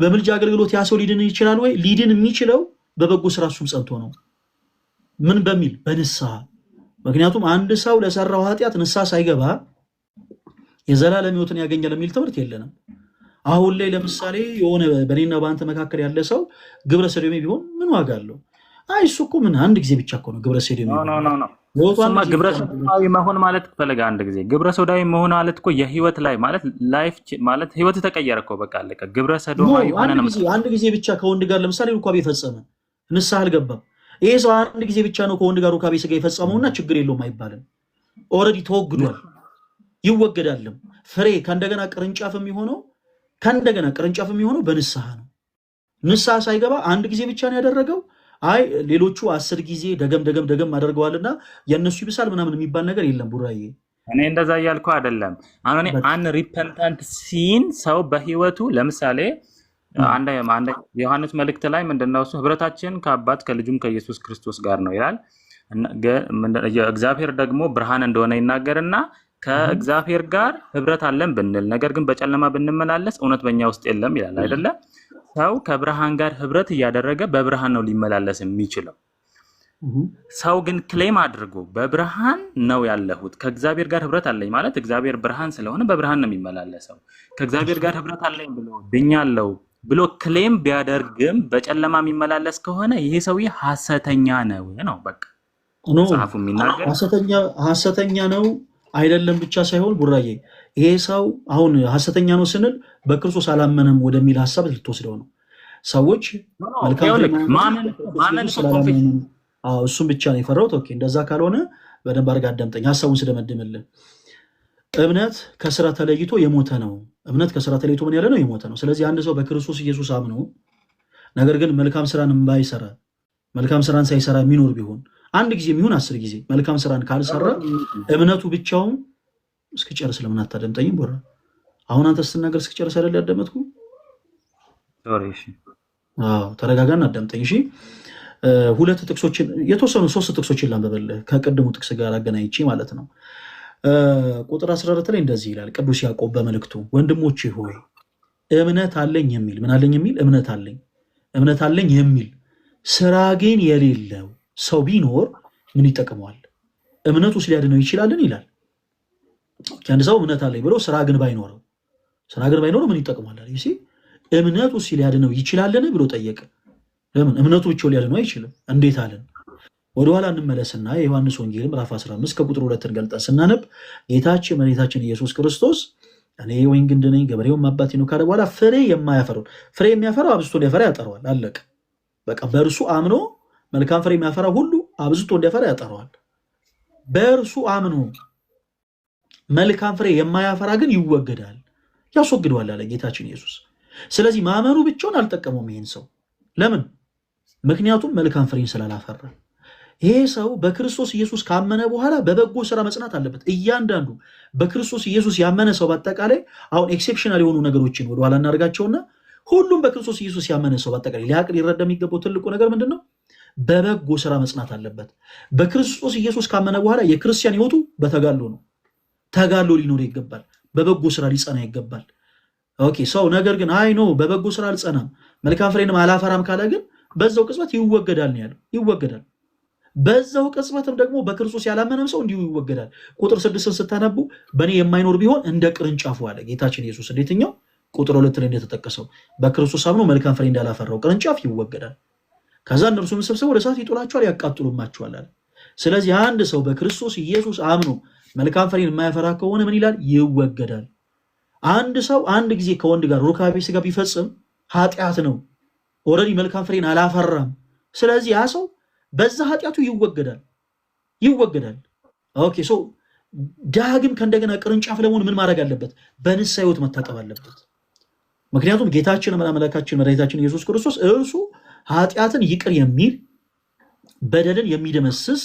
በምልጃ አገልግሎት ያ ሰው ሊድን ይችላል ወይ? ሊድን የሚችለው በበጎ ስራ እሱም ጸንቶ ነው። ምን በሚል በንስሐ። ምክንያቱም አንድ ሰው ለሰራው ኃጢአት ንስሐ ሳይገባ የዘላለም ሕይወትን ያገኛል የሚል ትምህርት የለንም። አሁን ላይ ለምሳሌ የሆነ በኔና በአንተ መካከል ያለ ሰው ግብረ ሰዶሜ ቢሆን ምን ዋጋ አለው? አይ እሱ እኮ ምን አንድ ጊዜ ብቻ እኮ ነው ግብረ ሰዶሜ። ግብረ ሰዶማዊ መሆን ማለት ፈለገ አንድ ጊዜ ግብረ ሰዶማዊ መሆን ማለት እኮ የህይወት ላይ ማለት ላይፍ ማለት ህይወት ተቀየረ እኮ በቃ አለቀ። ግብረ ሰዶማዊ ሆነ ነው አንድ ጊዜ ብቻ ከወንድ ጋር ለምሳሌ ሩካቤ ፈጸመ፣ ንስሐ አልገባም። ይሄ ሰው አንድ ጊዜ ብቻ ነው ከወንድ ጋር ሩካቤ ስጋ የፈጸመውና ችግር የለውም አይባልም። ኦልሬዲ ተወግዷል፣ ይወገዳልም። ፍሬ ከእንደገና ቅርንጫፍ የሚሆነው በንስሐ ነው። ንስሐ ሳይገባ አንድ ጊዜ ብቻ ነው ያደረገው። አይ ሌሎቹ 10 ጊዜ ደገም አደርገዋልና የእነሱ ይብሳል ምናምን የሚባል ነገር የለም። ቡራዬ እኔ እንደዛ እያልኩ አይደለም። አሁን እኔ አንሪፐንታንት ሲን ሰው በህይወቱ ለምሳሌ አንድ ዮሐንስ መልእክት ላይ ምንድነው እሱ ህብረታችን ከአባት ከልጁም ከኢየሱስ ክርስቶስ ጋር ነው ይላል። እግዚአብሔር ደግሞ ብርሃን እንደሆነ ይናገርና ከእግዚአብሔር ጋር ህብረት አለን ብንል ነገር ግን በጨለማ ብንመላለስ እውነት በእኛ ውስጥ የለም ይላል አይደለ? ሰው ከብርሃን ጋር ህብረት እያደረገ በብርሃን ነው ሊመላለስ የሚችለው። ሰው ግን ክሌም አድርጎ በብርሃን ነው ያለሁት ከእግዚአብሔር ጋር ህብረት አለኝ ማለት እግዚአብሔር ብርሃን ስለሆነ በብርሃን ነው የሚመላለሰው። ከእግዚአብሔር ጋር ህብረት አለኝ ብሎ ድኛለሁ ብሎ ክሌም ቢያደርግም በጨለማ የሚመላለስ ከሆነ ይሄ ሰውዬ ሐሰተኛ ነው። በቃ መጽሐፉ የሚናገር ሐሰተኛ ነው አይደለም ብቻ ሳይሆን ቡራዬ ይሄ ሰው አሁን ሐሰተኛ ነው ስንል በክርስቶስ አላመነም ወደሚል ሐሳብ ልትወስደው ነው። ሰዎች እሱም ብቻ ነው የፈራሁት። ኦኬ እንደዛ ካልሆነ በደንብ አድርገህ አዳምጠኝ ሐሳቡን ስደመድምልህ። እምነት ከስራ ተለይቶ የሞተ ነው። እምነት ከስራ ተለይቶ ምን ያለ ነው? የሞተ ነው። ስለዚህ አንድ ሰው በክርስቶስ ኢየሱስ አምኖ ነገር ግን መልካም ስራን ባይሰራ መልካም ስራን ሳይሰራ የሚኖር ቢሆን አንድ ጊዜ የሚሆን 10 ጊዜ መልካም ስራን ካልሰራ እምነቱ ብቻውን እስኪጨርስ ለምን አታደምጠኝም? ቦራ አሁን አንተ ስትናገር እስኪጨርስ አይደል ያዳመጥኩ? ተረጋጋና አዳምጠኝ እሺ። ሁለት ጥቅሶችን የተወሰኑ 3 ጥቅሶችን ላንብብልህ ከቅድሙ ጥቅስ ጋር አገናኝቼ ማለት ነው። ቁጥር 14 ላይ እንደዚህ ይላል ቅዱስ ያዕቆብ በመልእክቱ ወንድሞቼ ሆይ እምነት አለኝ የሚል ምን አለኝ የሚል እምነት አለኝ የሚል ስራ ግን የሌለው ሰው ቢኖር ምን ይጠቅመዋል? እምነቱስ ሊያድነው ይችላልን ይላል። አንድ ሰው እምነት አለኝ ብሎ ስራ ግን ባይኖረው ምን ይጠቅመዋል? ይሲ እምነቱስ ሊያድነው ይችላልን ብሎ ጠየቀ። ለምን እምነቱ ብቻው ሊያድነው አይችልም? እንዴት አለን? ወደኋላ እንመለስና የዮሐንስ ወንጌል ምዕራፍ 15 ከቁጥር 2 ገልጠን ስናነብ ጌታችን መድኃኒታችን ኢየሱስ ክርስቶስ እኔ የወይን ግንድ ነኝ ገበሬውም አባቴ ነው ካለ በኋላ ፍሬ የሚያፈራው አብዝቶ እንዲያፈራ ያጠረዋል። አለቀ በቃ። በእርሱ አምኖ መልካም ፍሬ የሚያፈራ ሁሉ አብዝቶ እንዲያፈራ ያጠረዋል። በእርሱ አምኖ መልካም ፍሬ የማያፈራ ግን ይወገዳል፣ ያስወግደዋል አለ ጌታችን ኢየሱስ። ስለዚህ ማመኑ ብቻውን አልጠቀመውም ይሄን ሰው። ለምን? ምክንያቱም መልካም ፍሬን ስላላፈራ። ይሄ ሰው በክርስቶስ ኢየሱስ ካመነ በኋላ በበጎ ስራ መጽናት አለበት። እያንዳንዱ በክርስቶስ ኢየሱስ ያመነ ሰው በአጠቃላይ አሁን ኤክሴፕሽናል የሆኑ ነገሮችን ወደኋላ እናደርጋቸውና ሁሉም በክርስቶስ ኢየሱስ ያመነ ሰው በአጠቃላይ ሊያቅል ሊረዳ የሚገባው ትልቁ ነገር ምንድን ነው? በበጎ ስራ መጽናት አለበት። በክርስቶስ ኢየሱስ ካመነ በኋላ የክርስቲያን ህይወቱ በተጋድሎ ነው። ተጋድሎ ሊኖር ይገባል። በበጎ ስራ ሊጸና ይገባል። ኦኬ ሰው ነገር ግን አይ ኖ በበጎ ስራ አልጸናም መልካም ፍሬንም አላፈራም ካለ ግን በዛው ቅጽበት ይወገዳል ነው ያለው። ይወገዳል። በዛው ቅጽበትም ደግሞ በክርስቶስ ያላመነም ሰው እንዲሁ ይወገዳል። ቁጥር 6 ስታነቡ በእኔ የማይኖር ቢሆን እንደ ቅርንጫፉ አለ ጌታችን ኢየሱስ። እንዴትኛው? ቁጥር 2 ላይ እንደተጠቀሰው በክርስቶስ አምኖ መልካም ፍሬ እንዳላፈራው ቅርንጫፍ ይወገዳል። ከዛ እነርሱም ሰብስበው ወደ እሳት ይጥሏቸዋል፣ ያቃጥሉማቸዋል አለ። ስለዚህ አንድ ሰው በክርስቶስ ኢየሱስ አምኖ መልካም ፍሬን የማያፈራ ከሆነ ምን ይላል? ይወገዳል። አንድ ሰው አንድ ጊዜ ከወንድ ጋር ሩካቤ ስጋ ቢፈጽም ኃጢአት ነው። ኦልሬዲ መልካም ፍሬን አላፈራም። ስለዚህ ያ ሰው በዛ ኃጢአቱ ይወገዳል። ኦኬ ሶ ዳግም ከእንደገና ቅርንጫፍ ለመሆን ምን ማድረግ አለበት? በንስሐ ሕይወት መታጠብ አለበት። ምክንያቱም ጌታችን አምላካችን መድኃኒታችን ኢየሱስ ክርስቶስ እርሱ ኃጢአትን ይቅር የሚል በደልን የሚደመስስ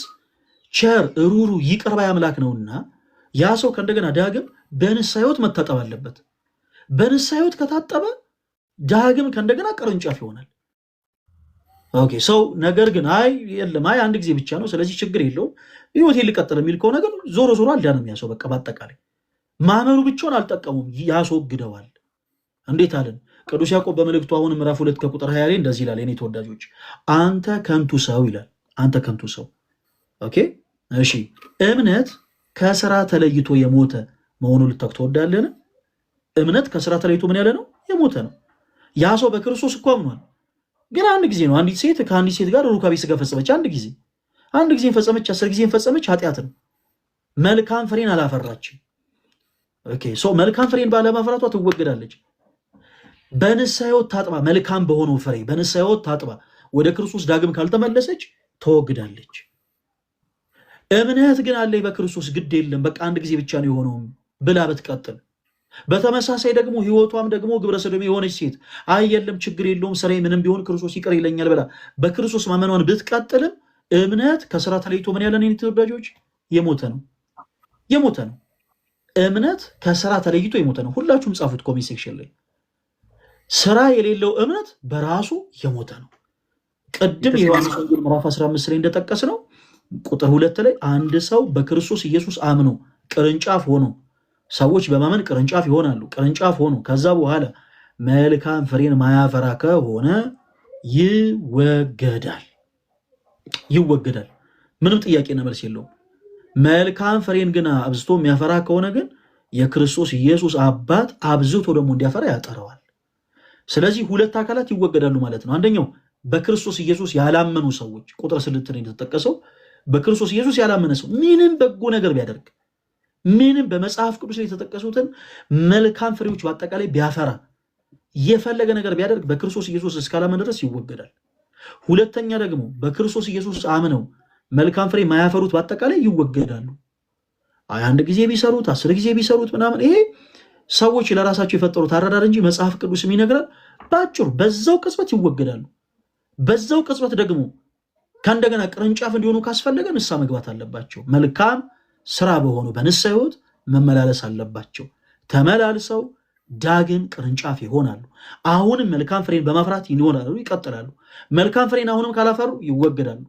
ቸር ሩሩ ይቅር ባይ አምላክ ነውና ያ ሰው ከእንደገና ዳግም በንስሐ ሕይወት መታጠብ አለበት። በንስሐ ሕይወት ከታጠበ ዳግም ከእንደገና ቅርንጫፍ ይሆናል። ኦኬ ሰው ነገር ግን የለም አንድ ጊዜ ብቻ ነው ስለዚህ ችግር የለውም ሕይወቴን ልቀጥል የሚል ከሆነ ግን ዞሮ አልዳንም። ያ ሰው በቃ በአጠቃላይ ማመኑ ብቻውን አልጠቀሙም፣ ያስወግደዋል። እንዴት አለን? ቅዱስ ያዕቆብ በመልእክቱ አሁን ምዕራፍ 2 ከቁጥር 20 ላይ እንደዚህ ይላል፣ የኔ ተወዳጆች አንተ ከንቱ ሰው ይላል። አንተ ከንቱ ሰው። ኦኬ እሺ፣ እምነት ከስራ ተለይቶ የሞተ መሆኑን ልታውቅ ትወዳለህ? እምነት ከስራ ተለይቶ ምን ያለ ነው? የሞተ ነው። ያ ሰው በክርስቶስ እኮ አምኗል፣ ግን አንድ ጊዜ ነው። አንዲት ሴት ከአንዲት ሴት ጋር ሩካቤ ስጋ ፈጸመች። አንድ ጊዜ ፈጸመች፣ 10 ጊዜ ፈጸመች፣ ኃጢአት ነው። መልካም ፍሬን አላፈራችም። ኦኬ ሶ መልካም ፍሬን ባለማፍራቷ ትወገዳለች። በንስሐ ሕይወት ታጥባ መልካም በሆነው ፍሬ በንስሐ ሕይወት ታጥባ ወደ ክርስቶስ ዳግም ካልተመለሰች ተወግዳለች። እምነት ግን አለኝ በክርስቶስ ግድ የለም በቃ አንድ ጊዜ ብቻ ነው የሆነውም ብላ ብትቀጥል፣ በተመሳሳይ ደግሞ ሕይወቷም ደግሞ ግብረ ሰዶም የሆነች ሴት የለም ችግር የለውም ስራዬ ምንም ቢሆን ክርስቶስ ይቅር ይለኛል ብላ በክርስቶስ ማመኗን ብትቀጥልም እምነት ከስራ ተለይቶ ምን ያለ ነው? ተወዳጆች የሞተ ነው። እምነት ከስራ ተለይቶ የሞተ ነው። ሁላችሁም ጻፉት ኮሜንት ሴክሽን ላይ። ስራ የሌለው እምነት በራሱ የሞተ ነው። ቅድም የዮሐንስ ወንጌል ምዕራፍ 15 ላይ እንደጠቀስ ነው ቁጥር 2 ላይ አንድ ሰው በክርስቶስ ኢየሱስ አምኖ ቅርንጫፍ ሆኖ ሰዎች በማመን ቅርንጫፍ ይሆናሉ። ቅርንጫፍ ሆኖ ከዛ በኋላ መልካም ፍሬን ማያፈራ ከሆነ ይወገዳል። ምንም ጥያቄና መልስ የለውም። መልካም ፍሬን ግን አብዝቶ የሚያፈራ ከሆነ ግን የክርስቶስ ኢየሱስ አባት አብዝቶ ደግሞ እንዲያፈራ ያጠረዋል። ስለዚህ ሁለት አካላት ይወገዳሉ ማለት ነው። አንደኛው በክርስቶስ ኢየሱስ ያላመኑ ሰዎች፣ ቁጥር 6 ላይ እንደተጠቀሰው በክርስቶስ ኢየሱስ ያላመነ ሰው ምንም በጎ ነገር ቢያደርግ ምንም በመጽሐፍ ቅዱስ ላይ የተጠቀሱትን መልካም ፍሬዎች በአጠቃላይ ቢያፈራ የፈለገ ነገር ቢያደርግ በክርስቶስ ኢየሱስ እስካላመነ ድረስ ይወገዳል። ሁለተኛ ደግሞ በክርስቶስ ኢየሱስ አምነው መልካም ፍሬ ማያፈሩት በአጠቃላይ ይወገዳሉ። አንድ ጊዜ ቢሰሩት 10 ጊዜ ቢሰሩት ምናምን ይሄ ሰዎች ለራሳቸው የፈጠሩት አረዳድ እንጂ መጽሐፍ ቅዱስ የሚነግረን ባጭሩ በዛው ቅጽበት ይወገዳሉ። በዛው ቅጽበት ደግሞ ከእንደገና ቅርንጫፍ እንዲሆኑ ካስፈለገ ንስሐ መግባት አለባቸው። መልካም ስራ በሆኑ በንስሐ ሕይወት መመላለስ አለባቸው። ተመላልሰው ዳግም ቅርንጫፍ ይሆናሉ። አሁንም መልካም ፍሬን በማፍራት ይኖራሉ፣ ይቀጥላሉ። መልካም ፍሬን አሁንም ካላፈሩ ይወገዳሉ።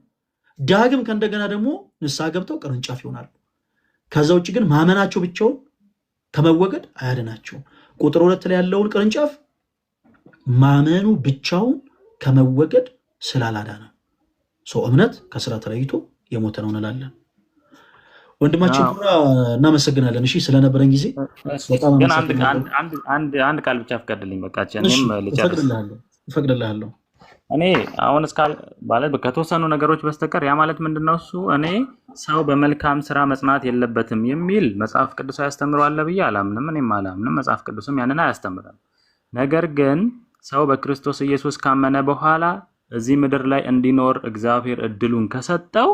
ዳግም ከእንደገና ደግሞ ንስሐ ገብተው ቅርንጫፍ ይሆናሉ። ከዛ ውጭ ግን ማመናቸው ብቻውን ከመወገድ አያድናቸውም። ቁጥር 2 ላይ ያለውን ቅርንጫፍ ማመኑ ብቻውን ከመወገድ ስላላዳነ ሰው እምነት ከስራ ተለይቶ የሞተ ነው እንላለን። ወንድማችን ቱራ እናመሰግናለን። እሺ ስለነበረን ጊዜ በጣም አንድ ቃል ብቻ ፍቀድልኝ። በቃ እኔም እፈቅድልሃለሁ። እኔ አሁን እስካል ማለት ከተወሰኑ ነገሮች በስተቀር ያ ማለት ምንድነው እሱ እኔ ሰው በመልካም ስራ መጽናት የለበትም የሚል መጽሐፍ ቅዱስ ያስተምራል ብዬ አላምንም። እኔም አላምንም፣ መጽሐፍ ቅዱስም ያንን አያስተምርም። ነገር ግን ሰው በክርስቶስ ኢየሱስ ካመነ በኋላ እዚህ ምድር ላይ እንዲኖር እግዚአብሔር እድሉን ከሰጠው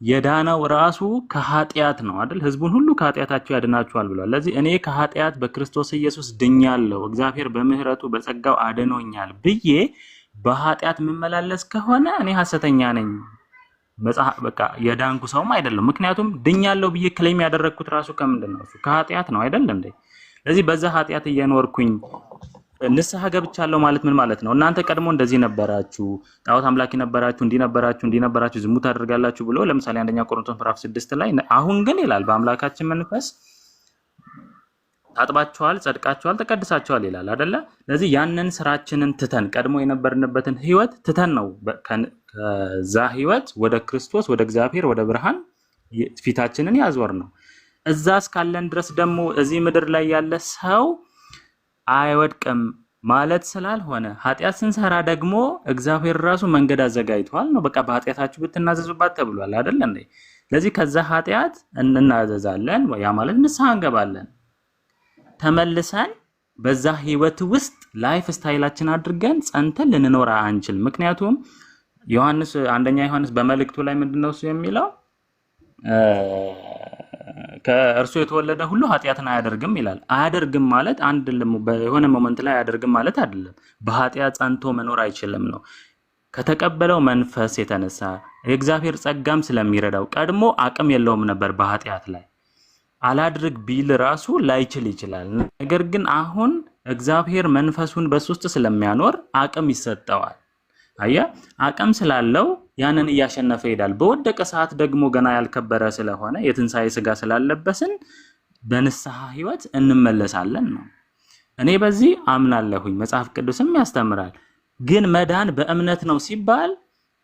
የዳነው ራሱ ከኃጢአት ነው አይደል? ህዝቡን ሁሉ ከኃጢአታቸው ያድናቸዋል ብሏል። ለዚህ እኔ ከኃጢአት በክርስቶስ ኢየሱስ ድኛለሁ፣ እግዚአብሔር በምህረቱ በጸጋው አድኖኛል ብዬ በኃጢአት የምመላለስ ከሆነ እኔ ሐሰተኛ ነኝ። በቃ የዳንኩ ሰውም አይደለም። ምክንያቱም ድኛለሁ ብዬ ክሌም ያደረግኩት ራሱ ከምንድን ነው? ከኃጢአት ነው አይደል እንዴ? ለዚህ በዛ ኃጢአት እየኖርኩኝ ንስሐ ገብቻለሁ ማለት ምን ማለት ነው? እናንተ ቀድሞ እንደዚህ ነበራችሁ፣ ጣዖት አምላኪ ነበራችሁ፣ እንዲህ ነበራችሁ፣ ዝሙት አድርጋላችሁ ብሎ ለምሳሌ አንደኛ ቆሮንቶስ ምዕራፍ 6 ላይ አሁን ግን ይላል በአምላካችን መንፈስ ታጥባችኋል፣ ጸድቃችኋል፣ ተቀድሳችኋል ይላል አይደለ? ስለዚህ ያንን ስራችንን ትተን ቀድሞ የነበርንበትን ህይወት ትተን ነው ከዛ ህይወት ወደ ክርስቶስ ወደ እግዚአብሔር ወደ ብርሃን ፊታችንን ያዞር ነው። እዛ እስካለን ድረስ ደግሞ እዚህ ምድር ላይ ያለ ሰው አይወድቅም ማለት ስላልሆነ ኃጢአት ስንሰራ ደግሞ እግዚአብሔር ራሱ መንገድ አዘጋጅቷል ነው። በቃ በኃጢአታችሁ ብትናዘዙባት ተብሏል አይደል እንዴ? ስለዚህ ከዛ ኃጢአት እንናዘዛለን፣ ያ ማለት ንስሐ እንገባለን። ተመልሰን በዛ ህይወት ውስጥ ላይፍ ስታይላችን አድርገን ጸንተን ልንኖር አንችልም። ምክንያቱም አንደኛ ዮሐንስ በመልእክቱ ላይ ምንድነው እሱ የሚለው ከእርሱ የተወለደ ሁሉ ኃጢአትን አያደርግም ይላል። አያደርግም ማለት በሆነ ሞመንት ላይ አያደርግም ማለት አይደለም። በኃጢአት ጸንቶ መኖር አይችልም ነው። ከተቀበለው መንፈስ የተነሳ የእግዚአብሔር ጸጋም ስለሚረዳው ቀድሞ አቅም የለውም ነበር በኃጢአት ላይ አላድርግ ቢል ራሱ ላይችል ይችላል። ነገር ግን አሁን እግዚአብሔር መንፈሱን በሱ ውስጥ ስለሚያኖር አቅም ይሰጠዋል። አቅም ስላለው ያንን እያሸነፈ ይሄዳል። በወደቀ ሰዓት ደግሞ ገና ያልከበረ ስለሆነ የትንሣኤ ስጋ ስላለበስን በንስሐ ህይወት እንመለሳለን ነው። እኔ በዚህ አምናለሁኝ፣ መጽሐፍ ቅዱስም ያስተምራል። ግን መዳን በእምነት ነው ሲባል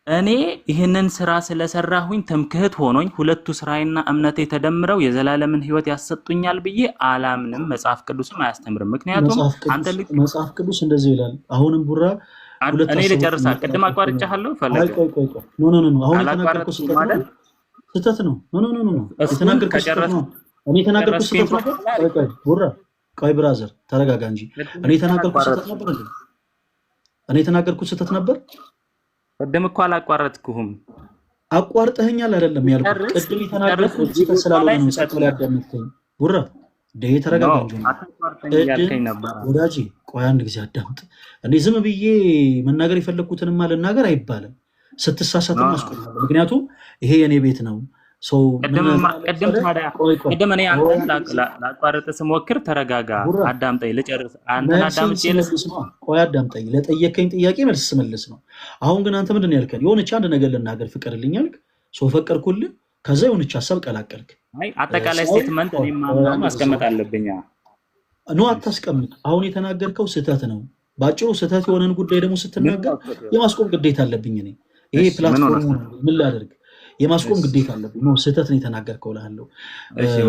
እኔ ይህንን ስራ ስለሰራሁኝ ትምክህት ሆኖኝ ሁለቱ ስራዬና እምነቴ ተደምረው የዘላለምን ህይወት ያሰጡኛል ብዬ አላምንም። መጽሐፍ ቅዱስም አያስተምርም። ምክንያቱም አንተ መጽሐፍ ቅዱስ እንደዚህ ይላል። አሁንም ቡራ እኔ ልጨርሳ ቅድም አቋርጫለሁ ፈለገ ኖ አሁን የተናገርኩት ስህተት ነው። የተናገርኩት ስህተት ነው። እኔ የተናገርኩት ስህተት ነበር። ቡራ ቆይ ብራዘር ተረጋጋ እንጂ እኔ የተናገርኩት ስህተት ነበር። እኔ የተናገርኩት ስህተት ነበር። ቅድም እኮ አላቋረጥኩህም። አቋርጠኸኛል አይደለም ያልኩት። ቅድም የተናገርኩት ስህተት ስላልሆነ ነው። ጸጥሎ ያዳምጥከኝ ቡራ ተረጋጋ እንጂ ወዳጄ ቆይ አንድ ጊዜ አዳምጥ። እኔ ዝም ብዬ መናገር የፈለግኩትንማ ልናገር አይባልም። ስትሳሳት ማስቆማለሁ። ምክንያቱም ይሄ የኔ ቤት ነው። ቅድም እኔ አንተን ላቋርጥ ስሞክር ተረጋጋ፣ አዳምጠኝ ልጨርስ። አንተን አዳምጬ ቆይ አዳምጠኝ። ለጠየቀኝ ጥያቄ መልስ ስመልስ ነው። አሁን ግን አንተ ምንድን ነው ያልከኝ? የሆነች አንድ ነገር ልናገር ፍቀድልኝ አልክ። ፈቀድኩልህ። ከዛ የሆነች ሀሳብ ቀላቀልክ። አጠቃላይ ስቴትመንት ማስቀመጥ አለብኝ። አታስቀምጥ። አሁን የተናገርከው ስህተት ነው። በአጭሩ ስህተት የሆነን ጉዳይ ደግሞ ስትናገር የማስቆም ግዴታ አለብኝ እኔ። ይሄ ፕላትፎርም ምን ላደርግ የማስቆም ግዴታ አለብኝ። ስህተት ነው የተናገርከው እልሃለሁ።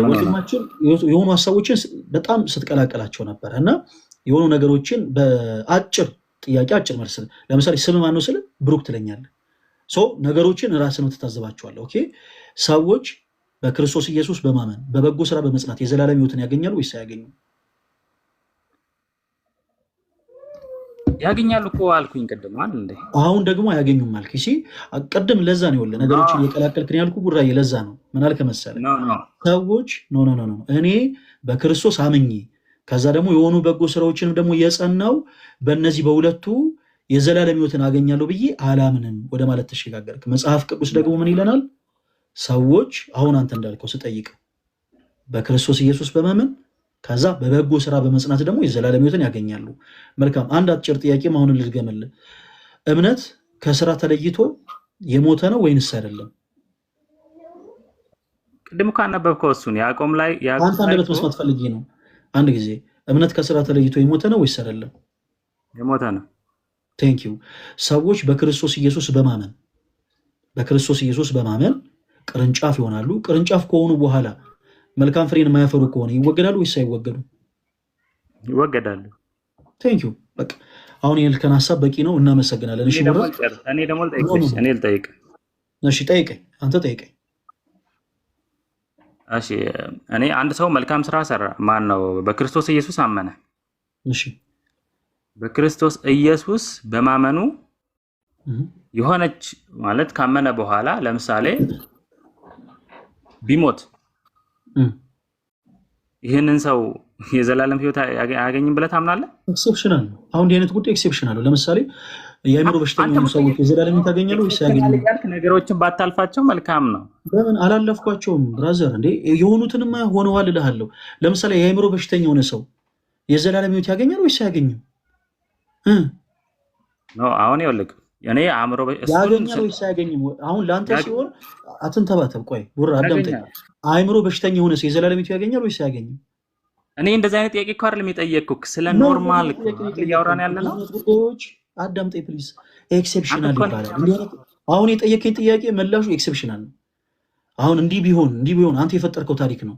ወንድማችን የሆኑ ሀሳቦችን በጣም ስትቀላቀላቸው ነበር እና የሆኑ ነገሮችን በአጭር ጥያቄ አጭር መልስ፣ ለምሳሌ ስም ማነው ስል ብሩክ ትለኛለህ። ነገሮችን ራስህ ነው ትታዘባቸዋለህ። ኦኬ ሰዎች በክርስቶስ ኢየሱስ በማመን በበጎ ስራ በመጽናት የዘላለም ሕይወትን ያገኛሉ ወይስ አያገኙም? ያገኛሉ እኮ አልኩኝ ቅድም አይደል እንዴ? አሁን ደግሞ አያገኙም አልክ። እሺ ቅድም ለዛ ነው ያለ ነገሮችን እየቀላቀልክ ነው ያልኩህ ቡራዬ። ለዛ ነው ምን አልከ መሰለህ? ሰዎች እኔ በክርስቶስ አምኜ ከዛ ደግሞ የሆኑ በጎ ስራዎችንም ደግሞ የጸናው በእነዚህ በሁለቱ የዘላለም ሕይወትን አገኛለሁ ብዬ አላምንም ወደ ማለት ተሸጋገርክ። መጽሐፍ ቅዱስ ደግሞ ምን ይለናል? ሰዎች አሁን አንተ እንዳልከው ስጠይቅ በክርስቶስ ኢየሱስ በማመን ከዛ በበጎ ስራ በመጽናት ደግሞ የዘላለም ሕይወትን ያገኛሉ። መልካም። አንድ አጭር ጥያቄም አሁን ልድገምልህ። እምነት ከስራ ተለይቶ የሞተ ነው ወይንስ አይደለም? ቅድም እኮ አነበብከው እሱን ያዕቆብ ላይ አንተ አንደበት መስማት ፈልጌ ነው። አንድ ጊዜ እምነት ከስራ ተለይቶ የሞተ ነው ወይስ አይደለም? የሞተ ነው። ቴንክ ዩ። ሰዎች በክርስቶስ ኢየሱስ በማመን ቅርንጫፍ ይሆናሉ። ቅርንጫፍ ከሆኑ በኋላ መልካም ፍሬን የማያፈሩ ከሆነ ይወገዳሉ ወይስ አይወገዱም? ይወገዳሉ። ቴንክ ዩ። በቃ አሁን የልከን ሀሳብ በቂ ነው። እናመሰግናለን። እሺ እኔ ደግሞ ልጠይቅ። እሺ ጠይቀኝ። አንተ ጠይቀኝ። እሺ እኔ አንድ ሰው መልካም ስራ ሰራ፣ ማን ነው በክርስቶስ ኢየሱስ አመነ። እሺ በክርስቶስ ኢየሱስ በማመኑ የሆነች ማለት ካመነ በኋላ ለምሳሌ ቢሞት ይህንን ሰው የዘላለም ሕይወት አያገኝም ብለህ ታምናለህ? ኤክሴፕሽናል ነው። አሁን እንዲህ አይነት ጉዳይ ኤክሴፕሽናል ነው። ለምሳሌ የአእምሮ በሽተኛ የሆኑ ሰዎች የዘላለም ሕይወት ያገኛሉ ወይስ አያገኙም? ነገሮችን ባታልፋቸው መልካም ነው። በምን አላለፍኳቸውም ብራዘር? እንዴ የሆኑትንማ ሆነዋል እልሃለሁ። ለምሳሌ የአእምሮ በሽተኛ የሆነ ሰው የዘላለም ሕይወት ያገኛል ወይስ አያገኝም? አሁን ይኸውልህ እኔ አእምሮ ያገኛል ወይስ አያገኝም? አሁን ለአንተ ሲሆን አትንተባተብ። ቆይ ቡራ አዳምጠኝ። አእምሮ በሽተኛ የሆነ ሰው የዘላለም ሕይወት ያገኛል ወይስ አያገኝም? እኔ እንደዚህ አይነት ጥያቄ እኮ አይደለም የጠየቅኩህ፣ ስለ ኖርማል እያወራን ያለ ነው። ጉዳዮች አዳምጠኝ ፕሊዝ። ኤክሴፕሽናል ይባላል። አሁን የጠየቀኝ ጥያቄ መላሹ ኤክሴፕሽናል ነው። አሁን እንዲህ ቢሆን አንተ የፈጠርከው ታሪክ ነው።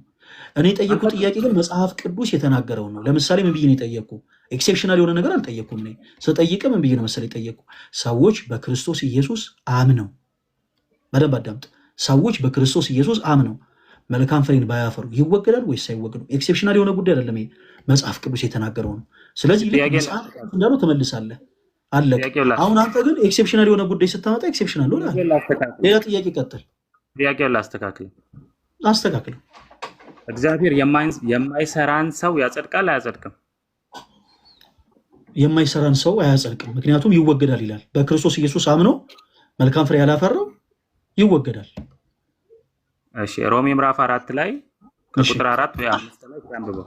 እኔ የጠየኩ ጥያቄ ግን መጽሐፍ ቅዱስ የተናገረው ነው። ለምሳሌ ምን ብዬ ነው የጠየኩ? ኤክሴፕሽናል የሆነ ነገር አልጠየኩም። እኔ ስጠይቅ ምን ብዬ ነው መሰለኝ የጠየኩ? ሰዎች በክርስቶስ ኢየሱስ አምነው፣ በደንብ አዳምጥ። ሰዎች በክርስቶስ ኢየሱስ አምነው መልካም ፍሬን ባያፈሩ ይወገዳል ወይስ አይወገዱም? ኤክሴፕሽናል የሆነ ጉዳይ አይደለም፣ ይሄ መጽሐፍ ቅዱስ የተናገረው ነው። ስለዚህ መጽሐፍ እንዳለው ትመልሳለህ፣ አለቀ። አሁን አንተ ግን ኤክሴፕሽናል የሆነ ጉዳይ ስታመጣ ኤክሴፕሽናል ነው። ሌላ ጥያቄ ቀጥል። ጥያቄውን አስተካክል። እግዚአብሔር የማይሰራን ሰው ያጸድቃል አያጸድቅም? የማይሰራን ሰው አያጸድቅም፣ ምክንያቱም ይወገዳል ይላል። በክርስቶስ ኢየሱስ አምኖ መልካም ፍሬ ያላፈራው ይወገዳል። እሺ ሮሜ ምዕራፍ 4 ላይ ከቁጥር 4 ወይ 5 ላይ አንብበው።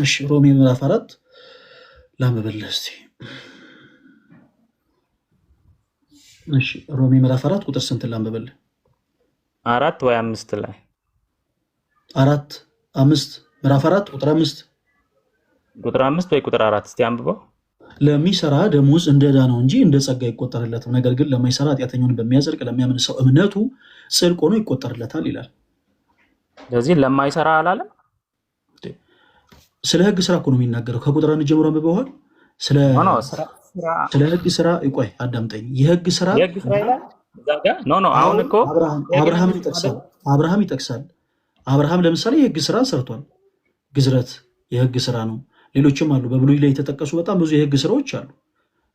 እሺ ሮሜ ምዕራፍ 4 ላንብበልህ እስቲ። እሺ ሮሜ ምዕራፍ 4 ቁጥር ስንት ላንብበልህ? 4 ወይ 5 ላይ 4 5 ምዕራፍ 4 ቁጥር 5 ወይ ቁጥር 4 እስቲ አንብበው። ለሚሰራ ደሞዝ እንደ ዕዳ ነው እንጂ እንደ ጸጋ አይቆጠርለትም። ነገር ግን ለማይሰራ ኃጢአተኛውን በሚያጸድቅ ለሚያምን ሰው እምነቱ ጽድቅ ሆኖ ይቆጠርለታል ይላል። ስለዚህ ለማይሰራ አላለም። ስለ ሕግ ስራ እኮ ነው የሚናገረው። ከቁጥር 1 ጀምሮ አንብበዋል። ስለ ሕግ ስራ ይቆይ አዳምጠኝ። የሕግ ስራ አሁን እኮ አብርሃም ይጠቅሳል። አብርሃም ለምሳሌ የሕግ ስራ ሰርቷል። ግዝረት የሕግ ስራ ነው። ሌሎችም አሉ። በብሉይ ላይ የተጠቀሱ በጣም ብዙ የሕግ ስራዎች አሉ።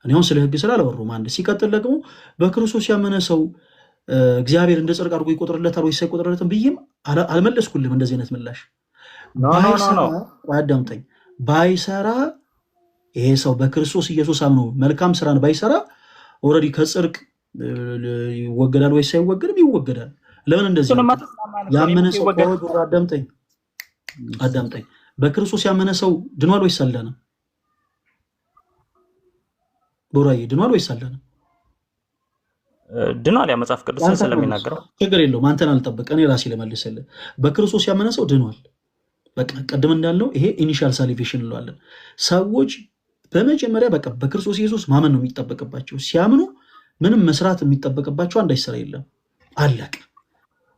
እኔ አሁን ስለ ሕግ ስራ አላወሩም። አንድ ሲቀጥል ደግሞ በክርስቶስ ያመነ ሰው እግዚአብሔር እንደ ጽድቅ አድርጎ ይቆጥርለታል ወይስ አይቆጥርለትም ብዬም አልመለስኩልም። እንደዚህ አይነት ምላሽ አዳምጠኝ። ባይሰራ ይሄ ሰው በክርስቶስ ኢየሱስ አምኖ መልካም ስራን ባይሰራ ኦልሬዲ ከጽድቅ ይወገዳል ወይስ አይወገድም? ይወገዳል። ለምን እንደዚህ ያመነ ሰው አዳምጠኝ። በክርስቶስ ያመነ ሰው ድኗል ወይስ አልዳነም? ቦራዬ ድኗል ወይስ አልዳነም? ድኗል። ያ መጽሐፍ ቅዱስን ስለሚናገረው ችግር የለውም። አንተን አልጠብቅ፣ እኔ ራሴ ልመልስልህ። በክርስቶስ ያመነ ሰው ድኗል። በቃ ቅድም እንዳልነው ይሄ ኢኒሻል ሳሊቬሽን እንለዋለን። ሰዎች በመጀመሪያ በቃ በክርስቶስ ኢየሱስ ማመን ነው የሚጠበቅባቸው። ሲያምኑ ምንም መስራት የሚጠበቅባቸው አንዳች ስራ የለም፣ አለቀ።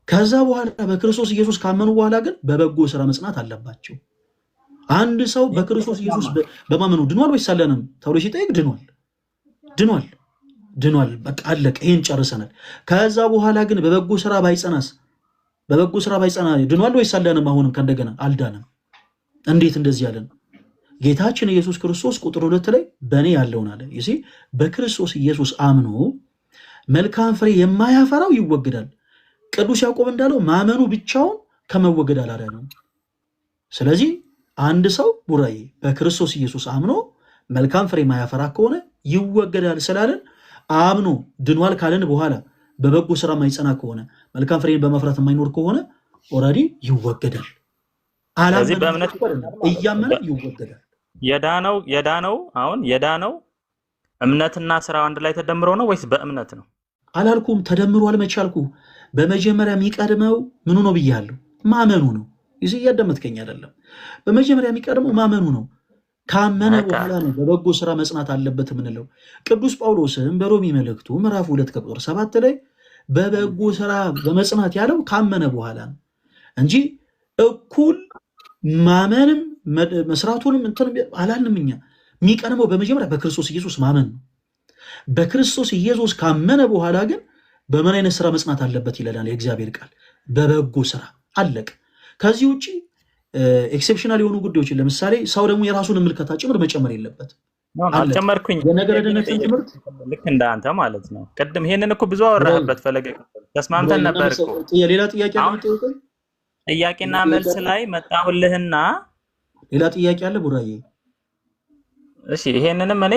ከዛ በኋላ በክርስቶስ ኢየሱስ ካመኑ በኋላ ግን በበጎ ስራ መጽናት አለባቸው። አንድ ሰው በክርስቶስ ኢየሱስ በማመኑ ድኗል ወይስ አልዳነም ተብሎ ሲጠይቅ ድኗል፣ በቃ አለቀ። ይሄን ጨርሰናል። ከዛ በኋላ ግን በበጎ ስራ ባይጸና ድኗል ወይስ አልዳነም? አሁንም ከእንደገና አልዳነም። እንዴት እንደዚህ ያለን? ጌታችን ኢየሱስ ክርስቶስ ቁጥር 2 ላይ በእኔ ያለውን አለ። በክርስቶስ ኢየሱስ አምኖ መልካም ፍሬ የማያፈራው ይወገዳል። ቅዱስ ያዕቆብ እንዳለው ማመኑ ብቻውን ከመወገድ አላዳነውም። ስለዚህ አንድ ሰው ቡራዬ በክርስቶስ ኢየሱስ አምኖ መልካም ፍሬ የማያፈራ ከሆነ ይወገዳል ስላለን አምኖ ድኗል ካለን በኋላ በበጎ ስራ የማይጸና ከሆነ መልካም ፍሬን በመፍራት የማይኖር ከሆነ ኦልሬዲ ይወገዳል። እያመነ ይወገዳል። የዳነው እምነትና ስራው አንድ ላይ ተደምሮ ነው ወይስ በእምነት ነው? አላልኩም። ተደምሯል መቼ አልኩ? በመጀመሪያ የሚቀድመው ምኑ ነው ብያለሁ? ማመኑ ነው። ይህ እያዳመጥከኝ አይደለም። በመጀመሪያ የሚቀድመው ማመኑ ነው። ካመነ በኋላ ነው በበጎ ስራ መጽናት አለበት የምንለው። ቅዱስ ጳውሎስም በሮሜ መልእክቱ ምዕራፍ 2 ከቁጥር 7 ላይ በበጎ ስራ በመጽናት ያለው ካመነ በኋላ ነው እንጂ እኩል ማመንም መስራቱንም እንትን አላልንም። እኛ የሚቀድመው በመጀመሪያ በክርስቶስ ኢየሱስ ማመን ነው። በክርስቶስ ኢየሱስ ካመነ በኋላ ግን በምን አይነት ስራ መጽናት አለበት ይለናል የእግዚአብሔር ቃል። በበጎ ስራ አለቅ። ከዚህ ውጭ ኤክሴፕሽናል የሆኑ ጉዳዮችን ለምሳሌ ሰው ደግሞ የራሱን ምልከታ ጭምር መጨመር የለበት። አልጨመርኩኝ። የነገረ ድነትን ትምህርት ልክ እንዳንተ ማለት ነው። ቅድም ይሄንን እኮ ብዙ አወራህበት። ፈለገ ተስማምተን ነበር እኮ። ሌላ ጥያቄ አለ? ጥያቄና መልስ ላይ መጣሁልህና ሌላ ጥያቄ አለ ቡራዬ? እሺ ይሄንንም እኔ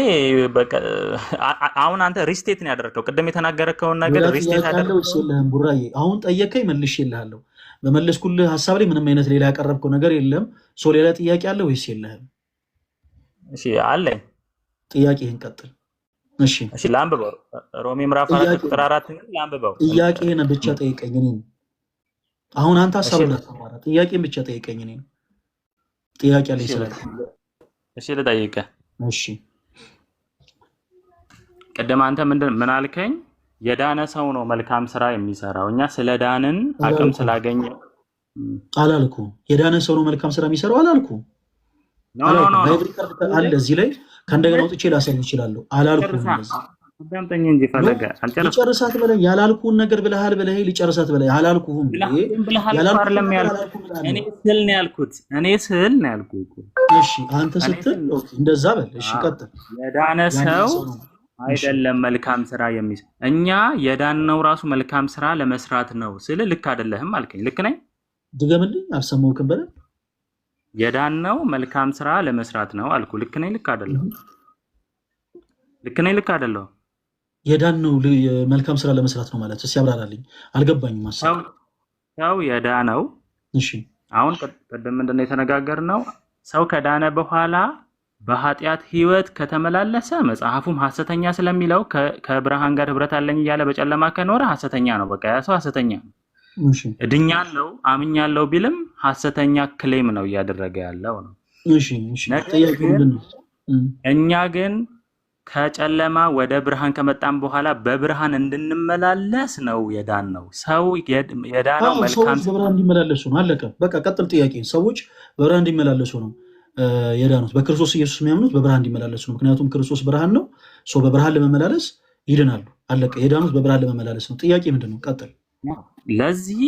በቃ አሁን አንተ ሪስቴት ነው ያደረከው። ቅድም የተናገርከውን ነገር ሪስቴት አደረከው ስለህም ቡራዬ አሁን ጠየቀኝ መልሼልሃለሁ። በመለስኩልህ ሐሳብ ላይ ምንም አይነት ሌላ ያቀረብከው ነገር የለም። ሌላ ጥያቄ አለ ወይስ የለህም? እሺ አለኝ። ጥያቄህን ቀጥል። እሺ ላንብበው። ሮሜ ምዕራፍ 4 ቁጥር 4 ላንብበው። ጥያቄህን ብቻ ጠይቀኝ። እኔ አሁን አንተ ሐሳቡን አታማራ። ጥያቄን ብቻ ጠይቀኝ። እኔ ጥያቄ አለኝ ስለ እሺ ልጠይቅህ። እሺ ቅድም አንተ ምን አልከኝ? የዳነ ሰው ነው መልካም ስራ የሚሰራው። እኛ ስለ ዳንን አቅም ስላገኘ አላልኩ። የዳነ ሰው ነው መልካም ስራ የሚሰራው አላልኩ። አለ እዚህ ላይ ከእንደገና ወጥቼ ላሳይ እችላለሁ። አላልኩ። አዳምጠኝ እንጂ ፈለገ አልጨረስኩም። ሊጨርሳት በለኝ ያላልኩህን ነገር ብለሃል ብለህ ሊጨርሳት በለኝ አላልኩህም። ያላልኩህን እኔ ስል ነው ያልኩት። እኔ ስል ነው ያልኩት። እሺ አንተ ስትል እንደዛ በል። እሺ ቀጥል። የዳነ ሰው አይደለም መልካም ስራ የሚሰራ። እኛ የዳነው ራሱ መልካም ስራ ለመስራት ነው ስል ልክ አይደለህም አልከኝ። ልክ ነኝ? ድገምልኝ፣ አልሰማሁህም በደንብ። የዳነው መልካም ስራ ለመስራት ነው አልኩ። ልክ ነኝ? ልክ አይደለሁም? ልክ ነኝ? ልክ አይደለሁም? የዳነው መልካም ስራ ለመስራት ነው ማለት እስኪ አብራራልኝ፣ አልገባኝም። ሰው የዳነው እሺ፣ አሁን ቀደም ምንድን ነው የተነጋገርነው? ሰው ከዳነ በኋላ በኃጢአት ህይወት ከተመላለሰ መጽሐፉም ሐሰተኛ ስለሚለው ከብርሃን ጋር ህብረት አለኝ እያለ በጨለማ ከኖረ ሐሰተኛ ነው። በቃ ያ ሰው ሐሰተኛ ነው። እሺ፣ እድኛለሁ አምኛለሁ ቢልም ሐሰተኛ ክሌም ነው እያደረገ ያለው ነው። እሺ፣ ጥያቄ ምንድን ነው? እኛ ግን ከጨለማ ወደ ብርሃን ከመጣን በኋላ በብርሃን እንድንመላለስ ነው የዳነው። ሰው የዳነው መልካም ሰዎች በብርሃን እንዲመላለሱ ነው። አለቀ በቃ። ቀጥል ጥያቄ። ሰዎች በብርሃን እንዲመላለሱ ነው የዳኑት። በክርስቶስ ኢየሱስ የሚያምኑት በብርሃን እንዲመላለሱ ነው። ምክንያቱም ክርስቶስ ብርሃን ነው። ሰው በብርሃን ለመመላለስ ይድናሉ። አለቀ። የዳኑት በብርሃን ለመመላለስ ነው። ጥያቄ ምንድን ነው? ቀጥል። ለዚህ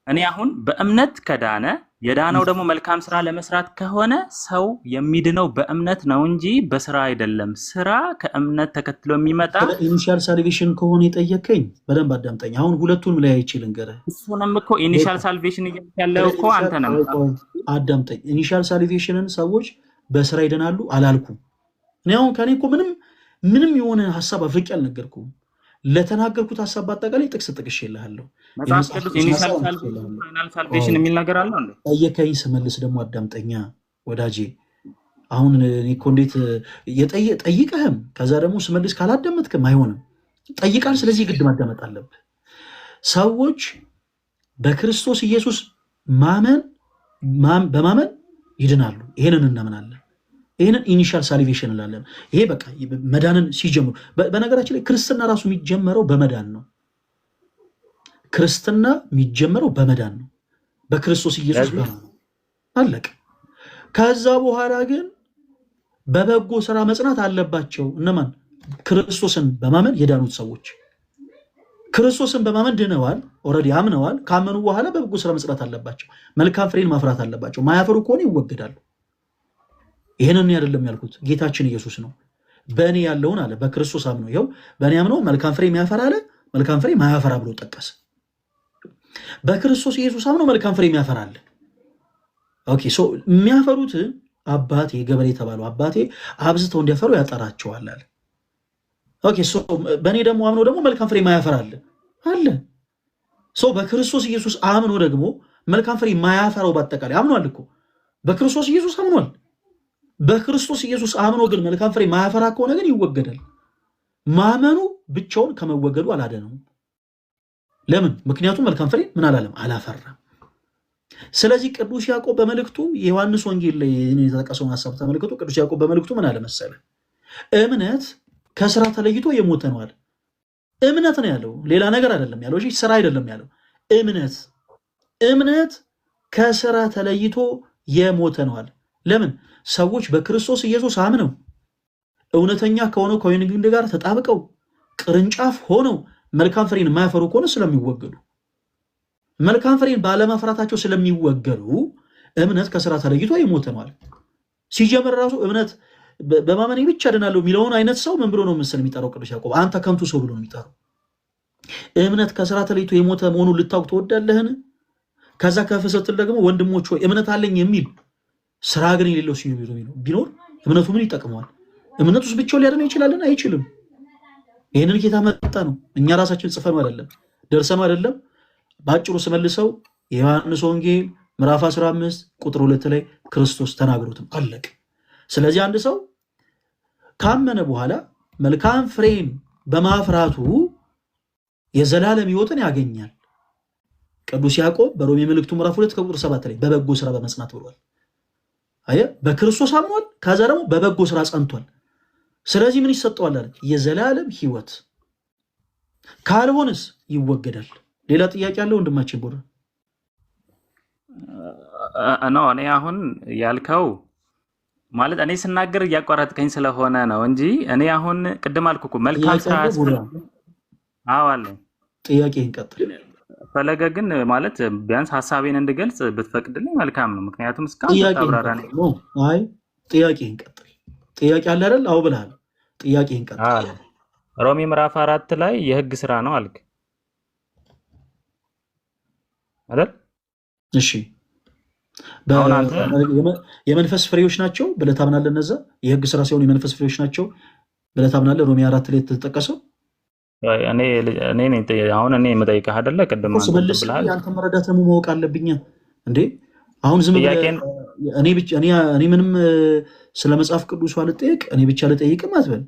እኔ አሁን በእምነት ከዳነ የዳነው ደግሞ መልካም ስራ ለመስራት ከሆነ ሰው የሚድነው በእምነት ነው እንጂ በስራ አይደለም። ስራ ከእምነት ተከትሎ የሚመጣ ኢኒሻል ሳልቬሽን ከሆነ የጠየቀኝ በደንብ አዳምጠኝ። አሁን ሁለቱንም ላይ አይችል እንገረ እሱንም እኮ ኢኒሻል ሳልቬሽን ያለው እኮ አንተ ነህ። አዳምጠኝ። ኢኒሻል ሳልቬሽንን ሰዎች በስራ ይድናሉ አላልኩም። እኔ አሁን ከኔ እኮ ምንም የሆነ ሀሳብ አፍርቄ አልነገርኩም። ለተናገርኩት ሀሳብ በአጠቃላይ ጥቅስ ጥቅሼልሃለሁ። መጽሐፍ ቅዱስ ኢኒሻል ሳልቬሽን የሚል ነገር አለ እንዴ? ጠየቀኝ ስመልስ ደግሞ አዳምጠኛ ወዳጄ። አሁን እኮ እንዴት ጠይቀህም ከዛ ደግሞ ስመልስ ካላዳመጥክም አይሆንም። ጠይቃል። ስለዚህ ግድ ማዳመጥ አለብህ። ሰዎች በክርስቶስ ኢየሱስ በማመን ይድናሉ። ይሄንን እናምናለን። ይሄንን ኢኒሻል ሳልቬሽን እንላለን። ይሄ በቃ መዳንን ሲጀምሩ፣ በነገራችን ላይ ክርስትና ራሱ የሚጀመረው በመዳን ነው። ክርስትና የሚጀመረው በመዳን ነው፣ በክርስቶስ ኢየሱስ በማመን አለቀ። ከዛ በኋላ ግን በበጎ ስራ መጽናት አለባቸው። እነማን? ክርስቶስን በማመን የዳኑት ሰዎች ክርስቶስን በማመን ድነዋል። ኦልሬዲ አምነዋል። ካመኑ በኋላ በበጎ ስራ መጽናት አለባቸው። መልካም ፍሬን ማፍራት አለባቸው። ማያፈሩ ከሆነ ይወገዳሉ። ይህንን አይደለም ያልኩት፣ ጌታችን ኢየሱስ ነው። በእኔ ያለውን አለ በክርስቶስ አምነው፣ ይኸው በእኔ አምነው መልካም ፍሬ የሚያፈራ አለ፣ መልካም ፍሬ ማያፈራ ብሎ ጠቀሰ። በክርስቶስ ኢየሱስ አምነው መልካም ፍሬ የሚያፈራ አለ። ኦኬ ሶ የሚያፈሩት አባቴ ገበሬ የተባለው አባቴ አብዝተው እንዲያፈሩ ያጠራቸዋል አለ። ኦኬ ሶ በእኔ ደግሞ አምነው ደግሞ መልካም ፍሬ ማያፈራ አለ። ሶ በክርስቶስ ኢየሱስ አምኖ ደግሞ መልካም ፍሬ ማያፈራው በአጠቃላይ አምኗል እኮ በክርስቶስ ኢየሱስ አምኗል። በክርስቶስ ኢየሱስ አምኖ ግን መልካም ፍሬ ማያፈራ ከሆነ ግን ይወገዳል። ማመኑ ብቻውን ከመወገዱ አላደነውም። ለምን? ምክንያቱም መልካም ፍሬ ምን አላለም? አላፈራም። ስለዚህ ቅዱስ ያዕቆብ በመልእክቱ የዮሐንስ ወንጌል ላይ የተጠቀሰውን ሀሳብ ተመልክቶ ቅዱስ ያዕቆብ በመልእክቱ ምን አለ መሰለ? እምነት ከስራ ተለይቶ የሞተ ነው አለ። እምነት ነው ያለው፣ ሌላ ነገር አይደለም ያለው። እሺ ስራ አይደለም ያለው። እምነት ከስራ ተለይቶ የሞተ ነው አለ። ለምን? ሰዎች በክርስቶስ ኢየሱስ አምነው እውነተኛ ከሆነው ከወይን ግንድ ጋር ተጣብቀው ቅርንጫፍ ሆነው መልካም ፍሬን የማያፈሩ ከሆነ ስለሚወገዱ፣ መልካም ፍሬን ባለማፍራታቸው ስለሚወገዱ እምነት ከስራ ተለይቶ የሞተ ነው አለ። ሲጀምር ራሱ እምነት በማመኔ ብቻ ድናለሁ የሚለውን አይነት ሰው ምን ብሎ ነው መሰል የሚጠራው ቅዱስ ያዕቆብ? አንተ ከንቱ ሰው ብሎ ነው የሚጠራው። እምነት ከስራ ተለይቶ የሞተ መሆኑን ልታውቅ ትወዳለህን? ከዛ ከፍ ስትል ደግሞ ወንድሞች ሆይ እምነት አለኝ የሚል ስራ ግን የሌለው ቢኖር እምነቱ ምን ይጠቅመዋል? እምነቱ ውስጥ ብቻውን ሊያድነው ይችላልን? አይችልም። ይህንን ጌታ መጣ ነው። እኛ ራሳችን ጽፈነው አይደለም፣ ደርሰነው አይደለም። በአጭሩ ስመልሰው የዮሐንስ ወንጌል ምዕራፍ 15 ቁጥር 2 ላይ ክርስቶስ ተናግሮትም አለቅ። ስለዚህ አንድ ሰው ካመነ በኋላ መልካም ፍሬን በማፍራቱ የዘላለም ሕይወትን ያገኛል። ቅዱስ ያዕቆብ በሮሜ መልእክቱ ምዕራፍ 2 ከቁጥር 7 ላይ በበጎ ስራ በመጽናት ብሏል። በክርስቶስ አምኗል። ከዛ ደግሞ በበጎ ስራ ጸንቷል። ስለዚህ ምን ይሰጠዋል አለ? የዘላለም ሕይወት። ካልሆነስ ይወገዳል። ሌላ ጥያቄ አለው ወንድማችን ቦራ? ነው እኔ አሁን ያልከው ማለት እኔ ስናገር እያቋረጥከኝ ስለሆነ ነው እንጂ እኔ አሁን ቅድም አልኩ እኮ መልካም ስራ አዎ አለ። ጥያቄህን ቀጥል። ፈለገ ግን ማለት ቢያንስ ሐሳቤን እንድገልጽ ብትፈቅድልኝ መልካም ነው። ምክንያቱም እስካሁን ተብራራ ነው። አይ ጥያቄህን ቀጥል። ጥያቄ አለ አይደል? አዎ ብለሃል። ጥያቄህን ቀጥል። ሮሜ ምዕራፍ 4 ላይ የህግ ስራ ነው አልክ አይደል? እሺ የመንፈስ ፍሬዎች ናቸው ብለህ ታምናለህ? እነዛ የህግ ስራ ሲሆን የመንፈስ ፍሬዎች ናቸው ብለህ ታምናለህ? ሮሜ 4 ላይ የተጠቀሰው እኔ አሁን እኔ የምጠይቅህ አይደለ? ቅድም ብለሃል። አንተ መረዳት ደግሞ ማወቅ አለብኝ እንዴ። አሁን ዝም ብለህ እኔ ምንም ስለ መጽሐፍ ቅዱስ አልጠይቅ እኔ ብቻ ልጠይቅም አትበል።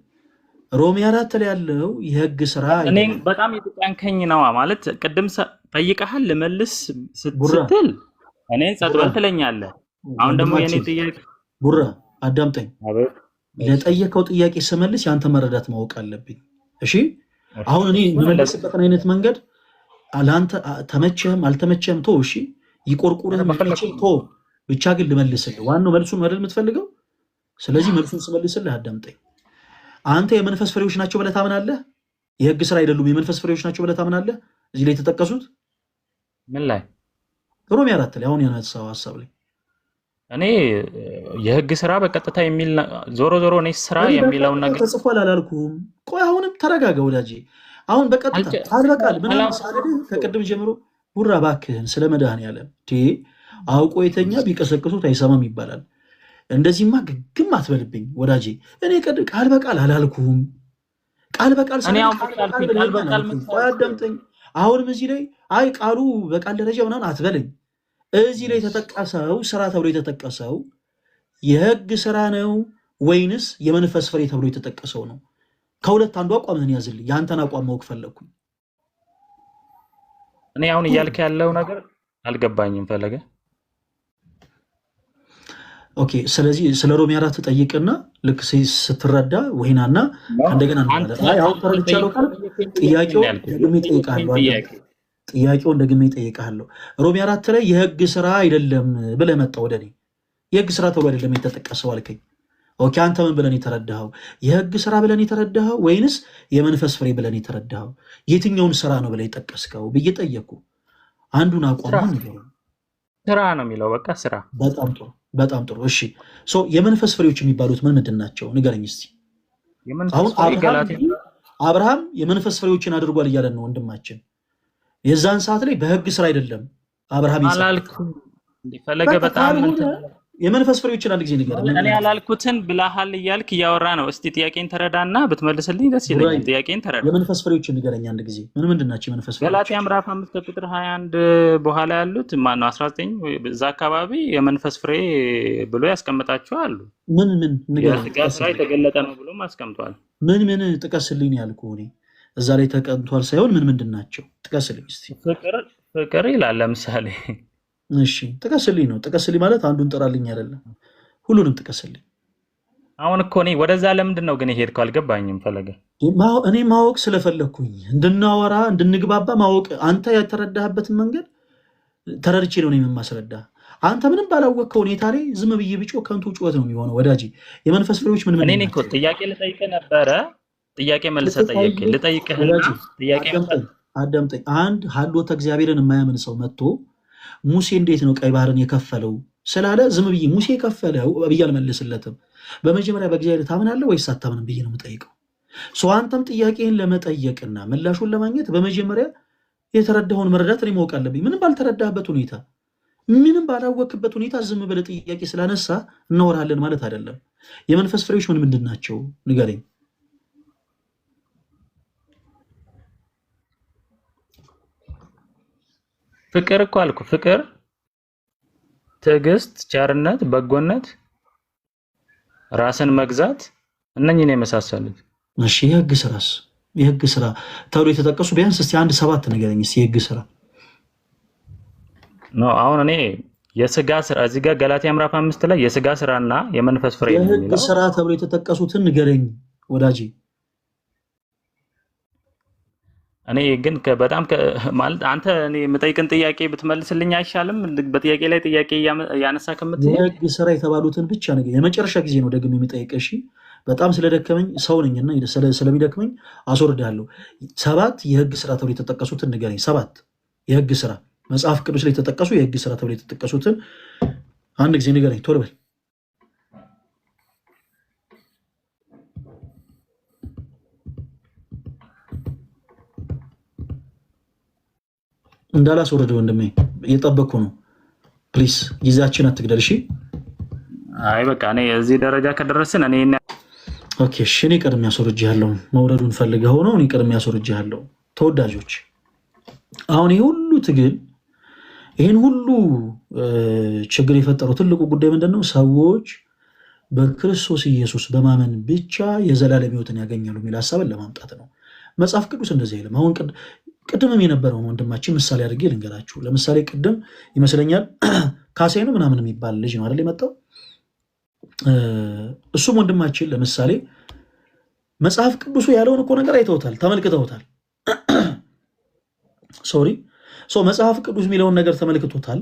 ሮሜ 4 ላይ ያለው የህግ ስራ እኔ በጣም የተጫንከኝ ነው ማለት ቅድም ጠይቀሃል ልመልስ ስትል እኔ ጸጥ በል ትለኛለህ። አሁን ደግሞ የኔ ጥያቄ ቡራ አዳምጠኝ። ለጠየቀው ጥያቄ ስመልስ ያንተ መረዳት ማወቅ አለብኝ። እሺ አሁን እኔ የምመለስበትን አይነት መንገድ ለአንተ ተመቸህም አልተመቸህም ቶ እሺ ይቆርቁርህም ቶ ብቻ ግን ልመልስልህ። ዋናው መልሱን አይደል የምትፈልገው? ስለዚህ መልሱን ስመልስልህ አዳምጠኝ። አንተ የመንፈስ ፍሬዎች ናቸው ብለህ ታምናለህ? የህግ ስራ አይደሉም የመንፈስ ፍሬዎች ናቸው ብለህ ታምናለህ? እዚህ ላይ የተጠቀሱት ምን ላይ? ሮሜ 4 ላይ አሁን ያነሳው ሐሳብ ላይ እኔ የህግ ስራ በቀጥታ የሚል ዞሮ እኔ ስራ የሚለውን ነገር ተጽፏል አላልኩም። ቆይ አሁንም ተረጋጋ ወዳጄ። አሁን በቀጥታ አልበቃል ምናምን ሳልልህ ከቅድም ጀምሮ ቡራ እባክህን ስለ መድኃኒዓለም አውቆ የተኛ ቢቀሰቅሱት አይሰማም ይባላል። እንደዚህማ ግግም አትበልብኝ ወዳጄ። እኔ ቃል በቃል አላልኩም። ቃል በቃል አዳምጠኝ። አሁንም እዚህ ላይ አይ ቃሉ በቃል ደረጃ ምናምን አትበለኝ። እዚህ ላይ የተጠቀሰው ስራ ተብሎ የተጠቀሰው የህግ ስራ ነው ወይንስ የመንፈስ ፍሬ ተብሎ የተጠቀሰው ነው? ከሁለት አንዱ አቋምህን ያዝልኝ። የአንተን አቋም ማወቅ ፈለግኩኝ። እኔ አሁን እያልክ ያለው ነገር አልገባኝም ፈለገ። ኦኬ ስለዚህ ስለ ሮሜ 4 ጠይቅና ልክ ስትረዳ ወይናና እንደገና አሁን ተረድቻለሁ ካል ጥያቄውን ደግሜ እጠይቅሃለሁ። ሮሜ 4 ላይ የህግ ስራ አይደለም ብለህ መጣ ወደ እኔ። የህግ ስራ ተብሎ አይደለም የተጠቀሰው አልከኝ። ኦኬ አንተ ምን ብለን የተረዳኸው? የህግ ስራ ብለን የተረዳኸው ወይንስ የመንፈስ ፍሬ ብለን የተረዳኸው? የትኛውን ስራ ነው ብለህ የጠቀስከው ብዬ ጠየቅኩ። አንዱን አቋም ስራ ነው የሚለው በቃ ስራ። በጣም ጥሩ እሺ የመንፈስ ፍሬዎች የሚባሉት ምን ምንድን ናቸው ንገረኝ እስቲ። አሁን አብርሃም የመንፈስ ፍሬዎችን አድርጓል እያለን ነው ወንድማችን። የዛን ሰዓት ላይ በህግ ስራ አይደለም አብርሃም አላልኩም ፈለገ በጣም የመንፈስ ፍሬዎችን አንድ ጊዜ ንገረኝ። እኔ ያላልኩትን ብለሃል እያልክ እያወራ ነው። እስቲ ጥያቄን ተረዳና ብትመልስልኝ ደስ ይለኛል። ጥያቄን ተረዳ። የመንፈስ ፍሬዎችን ንገረኝ አንድ ጊዜ ምን ምንድን ናቸው የመንፈስ ፍሬዎች? ገላትያ ምዕራፍ 5 ቁጥር 21 በኋላ ያሉት ማነው 19 እዛ አካባቢ የመንፈስ ፍሬ ብሎ ያስቀምጣቸው አሉ። ምን ንገረኝ። ስጋ ስራ የተገለጠ ነው ብሎ አስቀምጧል። ምን ጥቀስልኝ ያልኩህ እኔ እዛ ላይ ተቀምጧል ሳይሆን ምን ምንድን ናቸው ጥቀስልኝ እስቲ። ፍቅር ይላል ለምሳሌ። እሺ ጥቀስልኝ ነው። ጥቀስልኝ ማለት አንዱን ጥራልኝ አይደለም፣ ሁሉንም ጥቀስልኝ። አሁን እኮ እኔ ወደዛ ለምንድን ነው ግን የሄድከው አልገባኝም ፈለገ። እኔ ማወቅ ስለፈለግኩኝ እንድናወራ እንድንግባባ ማወቅ አንተ ያተረዳህበትን መንገድ ተረድቼ ነው የማስረዳ። አንተ ምንም ባላወቅከው ሁኔታ ላይ ዝም ብዬ ብጮ ከንቱ ጩኸት ነው የሚሆነው ወዳጄ። የመንፈስ ፍሬዎች ምን እኔ እኮ ጥያቄ ልጠይቅህ ነበረ። ጥያቄ መልሰህ ጠየቅኝ። ልጠይቅህና ጥያቄ አዳምጠኝ። አንድ ሀልዎተ እግዚአብሔርን የማያምን ሰው መጥቶ ሙሴ እንዴት ነው ቀይ ባህርን የከፈለው ስላለ ዝም ብዬ ሙሴ የከፈለው ብዬ አልመልስለትም። በመጀመሪያ በእግዚአብሔር ታምናለህ ወይስ አታምንም ብዬ ነው የምጠይቀው። አንተም ጥያቄን ለመጠየቅና ምላሹን ለማግኘት በመጀመሪያ የተረዳኸውን መረዳት እኔ ማወቅ አለብኝ። ምንም ባልተረዳህበት ሁኔታ ምንም ባላወቅበት ሁኔታ ዝም ብለህ ጥያቄ ስላነሳ እናወራለን ማለት አይደለም። የመንፈስ ፍሬዎች ምን ምንድን ናቸው ንገረኝ። ፍቅር እኮ አልኩ። ፍቅር፣ ትዕግስት፣ ቸርነት፣ በጎነት፣ ራስን መግዛት እነኚህ ነው የመሳሰሉት። እሺ የህግ ስራስ? የህግ ስራ ተብሎ የተጠቀሱ ቢያንስ እስቲ 1-7 ንገረኝ እስቲ የህግ ስራ ነው። አሁን እኔ የስጋ ስራ እዚህ ጋር ገላትያ ምዕራፍ 5 ላይ የስጋ ስራና የመንፈስ ፍሬ ነው የሚለው። የህግ ስራ ተብሎ የተጠቀሱትን ንገረኝ ወዳጄ። እኔ ግን በጣም ማለት አንተ እኔ የምጠይቅን ጥያቄ ብትመልስልኝ አይሻልም? በጥያቄ ላይ ጥያቄ ያነሳ ከምትሄድ የህግ ስራ የተባሉትን ብቻ ነገር የመጨረሻ ጊዜ ነው ደግሞ የሚጠይቀ። እሺ በጣም ስለደከመኝ ሰው ነኝና ስለሚደክመኝ አስወርዳለሁ። 7 የህግ ስራ ተብሎ የተጠቀሱትን ንገረኝ። 7 የህግ ስራ መጽሐፍ ቅዱስ ላይ የተጠቀሱ የህግ ስራ ተብሎ የተጠቀሱትን አንድ ጊዜ ንገረኝ። ቶሎ በል። እንዳላስወርድ ወንድሜ እየጠበቅኩ ነው። ፕሊስ ጊዜያችን አትግደል። እሺ አይ በቃ እኔ እዚህ ደረጃ ከደረስን እኔ ኦኬ። እሺ እኔ ቀድሜ ያስወርጅሃለሁ። መውረዱን ፈልገው ነው። እኔ ቀድሜ ያስወርጅሃለሁ። ተወዳጆች አሁን ይሄ ሁሉ ትግል ይህን ሁሉ ችግር የፈጠረው ትልቁ ጉዳይ ምንድን ነው? ሰዎች በክርስቶስ ኢየሱስ በማመን ብቻ የዘላለም ሕይወትን ያገኛሉ የሚል ሀሳብን ለማምጣት ነው። መጽሐፍ ቅዱስ እንደዚህ አይልም። አሁን ቅድምም የነበረውን ወንድማችን ምሳሌ አድርጌ ልንገራችሁ። ለምሳሌ ቅድም ይመስለኛል ካሴኑ ምናምን የሚባል ልጅ ነው አይደል የመጣው። እሱም ወንድማችን ለምሳሌ መጽሐፍ ቅዱሱ ያለውን እኮ ነገር አይተውታል፣ ተመልክተውታል። ሶሪ መጽሐፍ ቅዱስ የሚለውን ነገር ተመልክቶታል።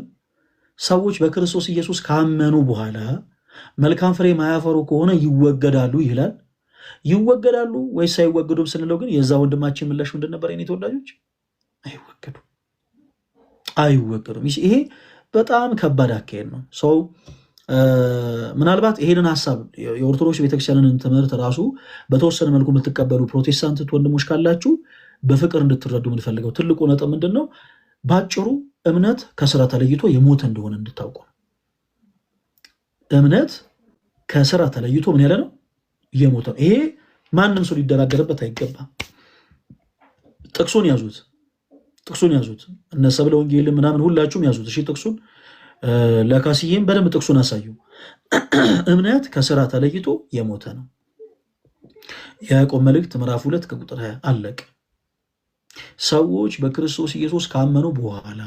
ሰዎች በክርስቶስ ኢየሱስ ካመኑ በኋላ መልካም ፍሬ ማያፈሩ ከሆነ ይወገዳሉ ይላል። ይወገዳሉ ወይስ አይወገዱም ስንለው ግን የዛ ወንድማችን ምላሽ ምንድን ነበር? የኔ ተወዳጆች አይወገዱም። ይሄ በጣም ከባድ አካሄድ ነው። ሰው ምናልባት ይሄንን ሀሳብ የኦርቶዶክስ ቤተክርስቲያንን ትምህርት ራሱ በተወሰነ መልኩ የምትቀበሉ ፕሮቴስታንት ወንድሞች ካላችሁ በፍቅር እንድትረዱ የምንፈልገው ትልቁ ነጥብ ምንድን ነው? ባጭሩ እምነት ከስራ ተለይቶ የሞተ እንደሆነ እንድታውቁ ነው። እምነት ከስራ ተለይቶ ምን ያለ ነው? የሞተ ነው። ይሄ ማንም ሰው ሊደራደርበት አይገባም። ጥቅሱን ያዙት፣ ጥቅሱን ያዙት። እነ ሰብለ ወንጌል ምናምን ሁላችሁም ያዙት። እሺ ጥቅሱን ለካስዬም በደንብ ጥቅሱን አሳዩ። እምነት ከስራ ተለይቶ የሞተ ነው። የያዕቆብ መልእክት ምዕራፍ 2 ከቁጥር 20 አለቀ። ሰዎች በክርስቶስ ኢየሱስ ካመኑ በኋላ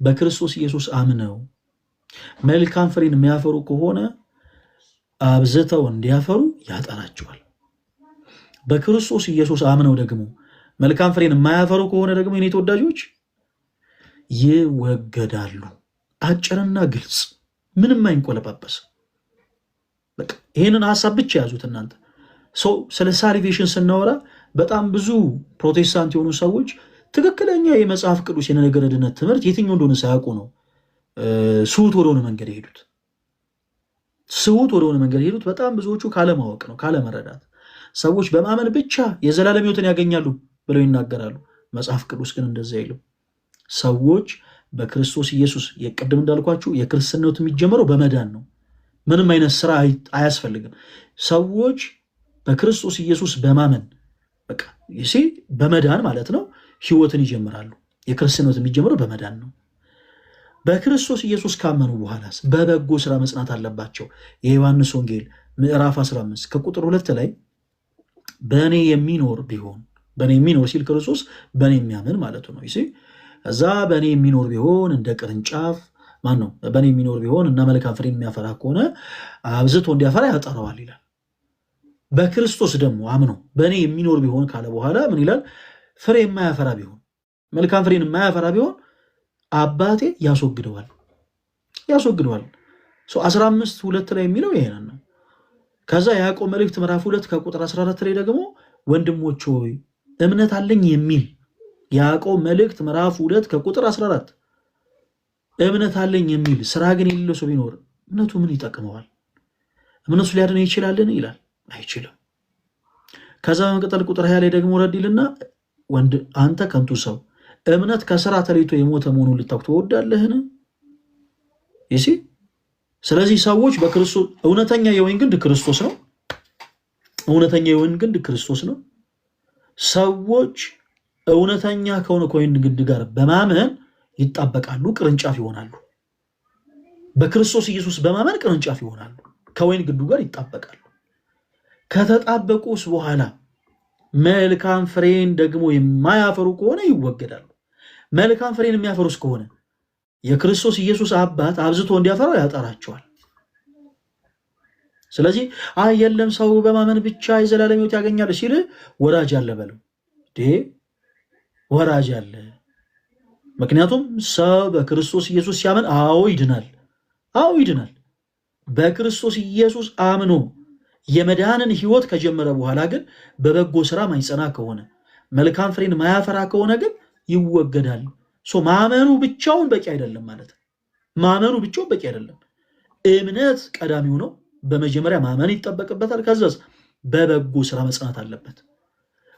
በክርስቶስ ኢየሱስ አምነው መልካም ፍሬን የሚያፈሩ ከሆነ አብዝተው እንዲያፈሩ ያጠራቸዋል። በክርስቶስ ኢየሱስ አምነው ደግሞ መልካም ፍሬን የማያፈሩ ከሆነ ደግሞ የኔ ተወዳጆች ይወገዳሉ። አጭርና ግልጽ፣ ምንም አይንቆለጳጰስ። በቃ ይህንን ሀሳብ ብቻ ያዙት እናንተ። ስለ ሳልቬሽን ስናወራ በጣም ብዙ ፕሮቴስታንት የሆኑ ሰዎች ትክክለኛ የመጽሐፍ ቅዱስ የነገረ ድነት ትምህርት የትኛው እንደሆነ ሳያውቁ ነው ስሁት ወደሆነ መንገድ የሄዱት። ስሁት ወደሆነ መንገድ የሄዱት በጣም ብዙዎቹ ካለማወቅ ነው፣ ካለመረዳት። ሰዎች በማመን ብቻ የዘላለም ሕይወትን ያገኛሉ ብለው ይናገራሉ። መጽሐፍ ቅዱስ ግን እንደዚያ አይልም። ሰዎች በክርስቶስ ኢየሱስ የቅድም እንዳልኳችሁ የክርስትና ሕይወት የሚጀምረው በመዳን ነው። ምንም አይነት ስራ አያስፈልግም። ሰዎች በክርስቶስ ኢየሱስ በማመን በቃ በመዳን ማለት ነው ሕይወትን ይጀምራሉ። የክርስትና ሕይወት የሚጀምረው በመዳን ነው። በክርስቶስ ኢየሱስ ካመኑ በኋላስ በበጎ ስራ መጽናት አለባቸው። የዮሐንስ ወንጌል ምዕራፍ 15 ከቁጥር 2 ላይ በእኔ የሚኖር ቢሆን፣ በእኔ የሚኖር ሲል ክርስቶስ በእኔ የሚያምን ማለቱ ነው። እዛ በእኔ የሚኖር ቢሆን እንደ ቅርንጫፍ ማን ነው? በእኔ የሚኖር ቢሆን እና መልካም ፍሬ የሚያፈራ ከሆነ አብዝቶ እንዲያፈራ ያጠራዋል ይላል። በክርስቶስ ደግሞ አምኖ በእኔ የሚኖር ቢሆን ካለ በኋላ ምን ይላል? ፍሬ የማያፈራ ቢሆን፣ መልካም ፍሬን የማያፈራ ቢሆን አባቴ ያስወግደዋል። 15:2 ላይ የሚለው ይሄንን ነው። ከዛ ያዕቆብ መልእክት ምዕራፍ 2 ከቁጥር 14 ላይ ደግሞ ወንድሞች ሆይ እምነት አለኝ የሚል ያዕቆብ መልእክት ምዕራፍ 2 ከቁጥር 14 እምነት አለኝ የሚል ስራ ግን የሌለው ሰው ቢኖር እምነቱ ምን ይጠቅመዋል? እምነቱ ሊያድነው ይችላልን? ይላል። አይችልም። ከዛ በመቀጠል ቁጥር 20 ላይ ደግሞ ረዲልና አንተ ከንቱ ሰው እምነት ከስራ ተለይቶ የሞተ መሆኑን ልታውቅ ትወዳለህን? ስለዚህ ሰዎች በክርስቶስ እውነተኛ የወይን ግንድ ክርስቶስ ነው። እውነተኛ የወይን ግንድ ክርስቶስ ነው። ሰዎች እውነተኛ ከሆነ ከወይን ግንድ ጋር በማመን ይጣበቃሉ፣ ቅርንጫፍ ይሆናሉ። በክርስቶስ ኢየሱስ በማመን ቅርንጫፍ ይሆናሉ፣ ከወይን ግንዱ ጋር ይጣበቃሉ። ከተጣበቁስ በኋላ መልካም ፍሬን ደግሞ የማያፈሩ ከሆነ ይወገዳሉ። መልካም ፍሬን የሚያፈሩስ ከሆነ የክርስቶስ ኢየሱስ አባት አብዝቶ እንዲያፈራው ያጠራቸዋል። ስለዚህ የለም ሰው በማመን ብቻ የዘላለም ሕይወት ያገኛል ሲል ወዳጅ አለ በለው። ወራጅ አለ። ምክንያቱም ሰው በክርስቶስ ኢየሱስ ሲያምን አዎ ይድናል። አዎ ይድናል። በክርስቶስ ኢየሱስ አምኖ የመዳንን ህይወት ከጀመረ በኋላ ግን በበጎ ስራ ማይጸና ከሆነ መልካም ፍሬን ማያፈራ ከሆነ ግን ይወገዳል። ማመኑ ብቻውን በቂ አይደለም ማለት ነው። ማመኑ ብቻውን በቂ አይደለም። እምነት ቀዳሚው ነው። በመጀመሪያ ማመን ይጠበቅበታል። ከዛስ በበጎ ስራ መጽናት አለበት።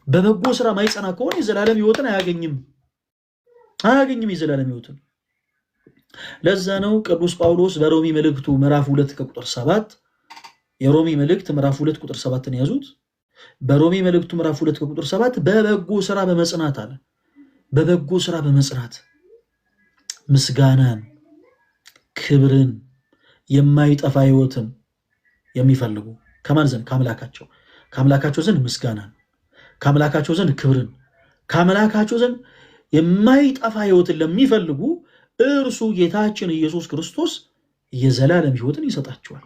በበጎ ስራ ማይጸና ከሆነ የዘላለም ህይወትን አያገኝም የዘላለም ህይወትን። ለዛ ነው ቅዱስ ጳውሎስ በሮሚ መልእክቱ ምዕራፍ 2 ከቁጥር 7 የሮሚ መልእክት ምዕራፍ 2 ቁጥር 7ን ያዙት። በሮሚ መልእክቱ ምዕራፍ 2 ከቁጥር 7 በበጎ ስራ በመጽናት አለ። በበጎ ስራ በመጽናት ምስጋናን፣ ክብርን፣ የማይጠፋ ህይወትን የሚፈልጉ ከማን ዘንድ? ከአምላካቸው ዘንድ ምስጋናን፣ ከአምላካቸው ዘንድ ክብርን፣ ከአምላካቸው ዘንድ የማይጠፋ ህይወትን ለሚፈልጉ እርሱ ጌታችን ኢየሱስ ክርስቶስ የዘላለም ህይወትን ይሰጣቸዋል።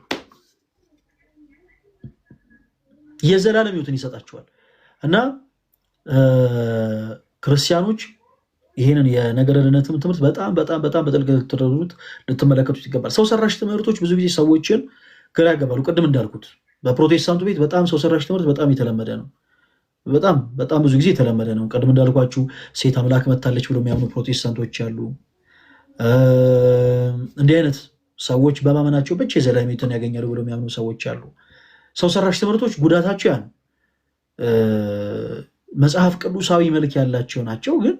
የዘላለም ህይወትን ይሰጣቸዋል። እና ክርስቲያኖች ይህንን የነገረ ድነትን ትምህርት በጣም በጣም በጣም በጥልቀት ልትረዱት ልትመለከቱት ይገባል። ሰው ሰራሽ ትምህርቶች ብዙ ጊዜ ሰዎችን ግራ ያጋባሉ። ቅድም እንዳልኩት በፕሮቴስታንቱ ቤት በጣም ሰው ሰራሽ ትምህርት በጣም የተለመደ ነው። በጣም በጣም ብዙ ጊዜ የተለመደ ነው። ቅድም እንዳልኳችሁ ሴት አምላክ መታለች ብሎ የሚያምኑ ፕሮቴስታንቶች አሉ። እንዲህ አይነት ሰዎች በማመናቸው ብቻ የዘላለም ሕይወትን ያገኛሉ ብሎ የሚያምኑ ሰዎች አሉ። ሰው ሰራሽ ትምህርቶች ጉዳታቸው ያን መጽሐፍ ቅዱሳዊ መልክ ያላቸው ናቸው፣ ግን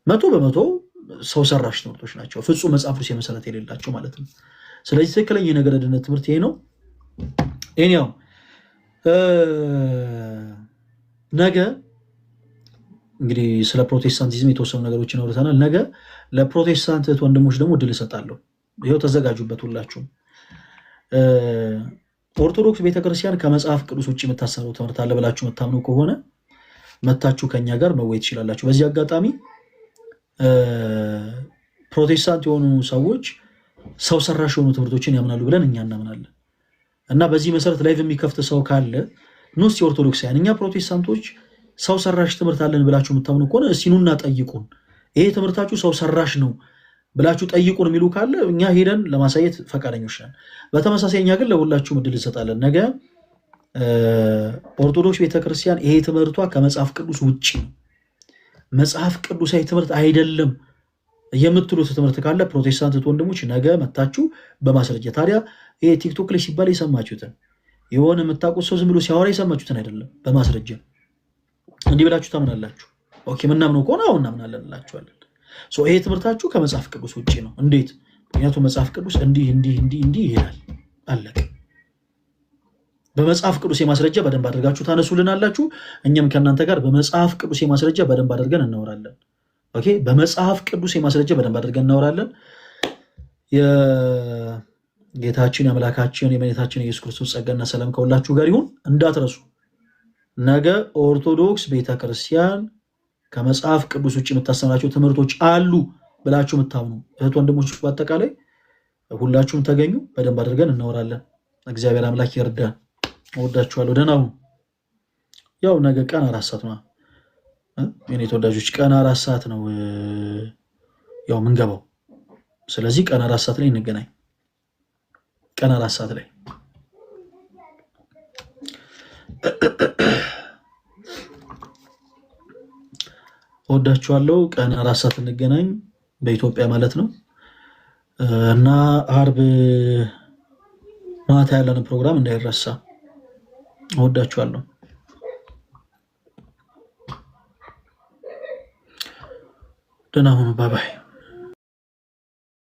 100% ሰው ሰራሽ ትምህርቶች ናቸው። ፍጹም መጽሐፍ ቅዱስ መሰረት የሌላቸው ማለት ነው። ስለዚህ ትክክለኛ የነገረ ድነት ትምህርት ይሄ ነው። እኛው ነገ እንግዲህ ስለ ፕሮቴስታንቲዝም የተወሰኑ ነገሮችን አውርተናል። ነገ ለፕሮቴስታንት ወንድሞች ደግሞ ድል እሰጣለሁ። ይኸው ተዘጋጁበት ሁላችሁም። ኦርቶዶክስ ቤተክርስቲያን ከመጽሐፍ ቅዱስ ውጭ የምታሰረው ትምህርት አለ ብላችሁ የምታምኑ ከሆነ መታችሁ ከኛ ጋር መወያየት ትችላላችሁ። በዚህ አጋጣሚ ፕሮቴስታንት የሆኑ ሰዎች ሰው ሰራሽ የሆኑ ትምህርቶችን ያምናሉ ብለን እኛ እናምናለን እና በዚህ መሰረት ላይቭ የሚከፍት ሰው ካለ ኑስ የኦርቶዶክሳውያን እኛ ፕሮቴስታንቶች ሰው ሰራሽ ትምህርት አለን ብላችሁ የምታምኑ ከሆነ እስኪ ኑና ጠይቁን፣ ይሄ ትምህርታችሁ ሰው ሰራሽ ነው ብላችሁ ጠይቁን የሚሉ ካለ እኛ ሄደን ለማሳየት ፈቃደኞች ነን። በተመሳሳይ እኛ ግን ለሁላችሁም እድል እንሰጣለን። ነገ ኦርቶዶክስ ቤተክርስቲያን ይሄ ትምህርቷ ከመጽሐፍ ቅዱስ ውጭ መጽሐፍ ቅዱሳዊ ትምህርት አይደለም የምትሉት ትምህርት ካለ ፕሮቴስታንት ወንድሞች ነገ መታችሁ በማስረጃ ታዲያ ይሄ ቲክቶክ ላይ ሲባል የሰማችሁትን የሆነ የምታውቁት ሰው ዝም ብሎ ሲያወራ የሰማችሁትን አይደለም፣ በማስረጃ እንዲህ ብላችሁ ታምናላችሁ። ኦኬ ምናምነው ከሆነ አሁን እናምናለን እንላችኋለን። ይሄ ትምህርታችሁ ከመጽሐፍ ቅዱስ ውጭ ነው። እንዴት? ምክንያቱም መጽሐፍ ቅዱስ እንዲህ ይላል። አለቀ። በመጽሐፍ ቅዱስ የማስረጃ በደንብ አድርጋችሁ ታነሱልናላችሁ። እኛም ከእናንተ ጋር በመጽሐፍ ቅዱስ የማስረጃ በደንብ አድርገን እናወራለን። ኦኬ፣ በመጽሐፍ ቅዱስ የማስረጃ በደንብ አድርገን እናወራለን። የጌታችን የአምላካችን የመድኃኒታችን የኢየሱስ ክርስቶስ ጸጋና ሰላም ከሁላችሁ ጋር ይሁን። እንዳትረሱ ነገ ኦርቶዶክስ ቤተክርስቲያን ከመጽሐፍ ቅዱስ ውጭ የምታስተምራቸው ትምህርቶች አሉ ብላችሁ የምታምኑ እህት ወንድሞች በአጠቃላይ ሁላችሁም ተገኙ። በደንብ አድርገን እናወራለን። እግዚአብሔር አምላክ ይርዳን። እወዳችኋለሁ። ደህና ሁኑ። ያው ነገ ቀን 4 ሰዓት ነው የኔ ተወዳጆች፣ ቀን 4 ሰዓት ነው ያው ምንገባው። ስለዚህ ቀን 4 ሰዓት ላይ እንገናኝ። ቀን 4 ሰዓት ላይ እወዳችኋለሁ። ቀን 4 ሰዓት እንገናኝ በኢትዮጵያ ማለት ነው እና አርብ ማታ ያለን ፕሮግራም እንዳይረሳ። እወዳችኋለሁ። ደህና ሁኑ። ባይ ባይ።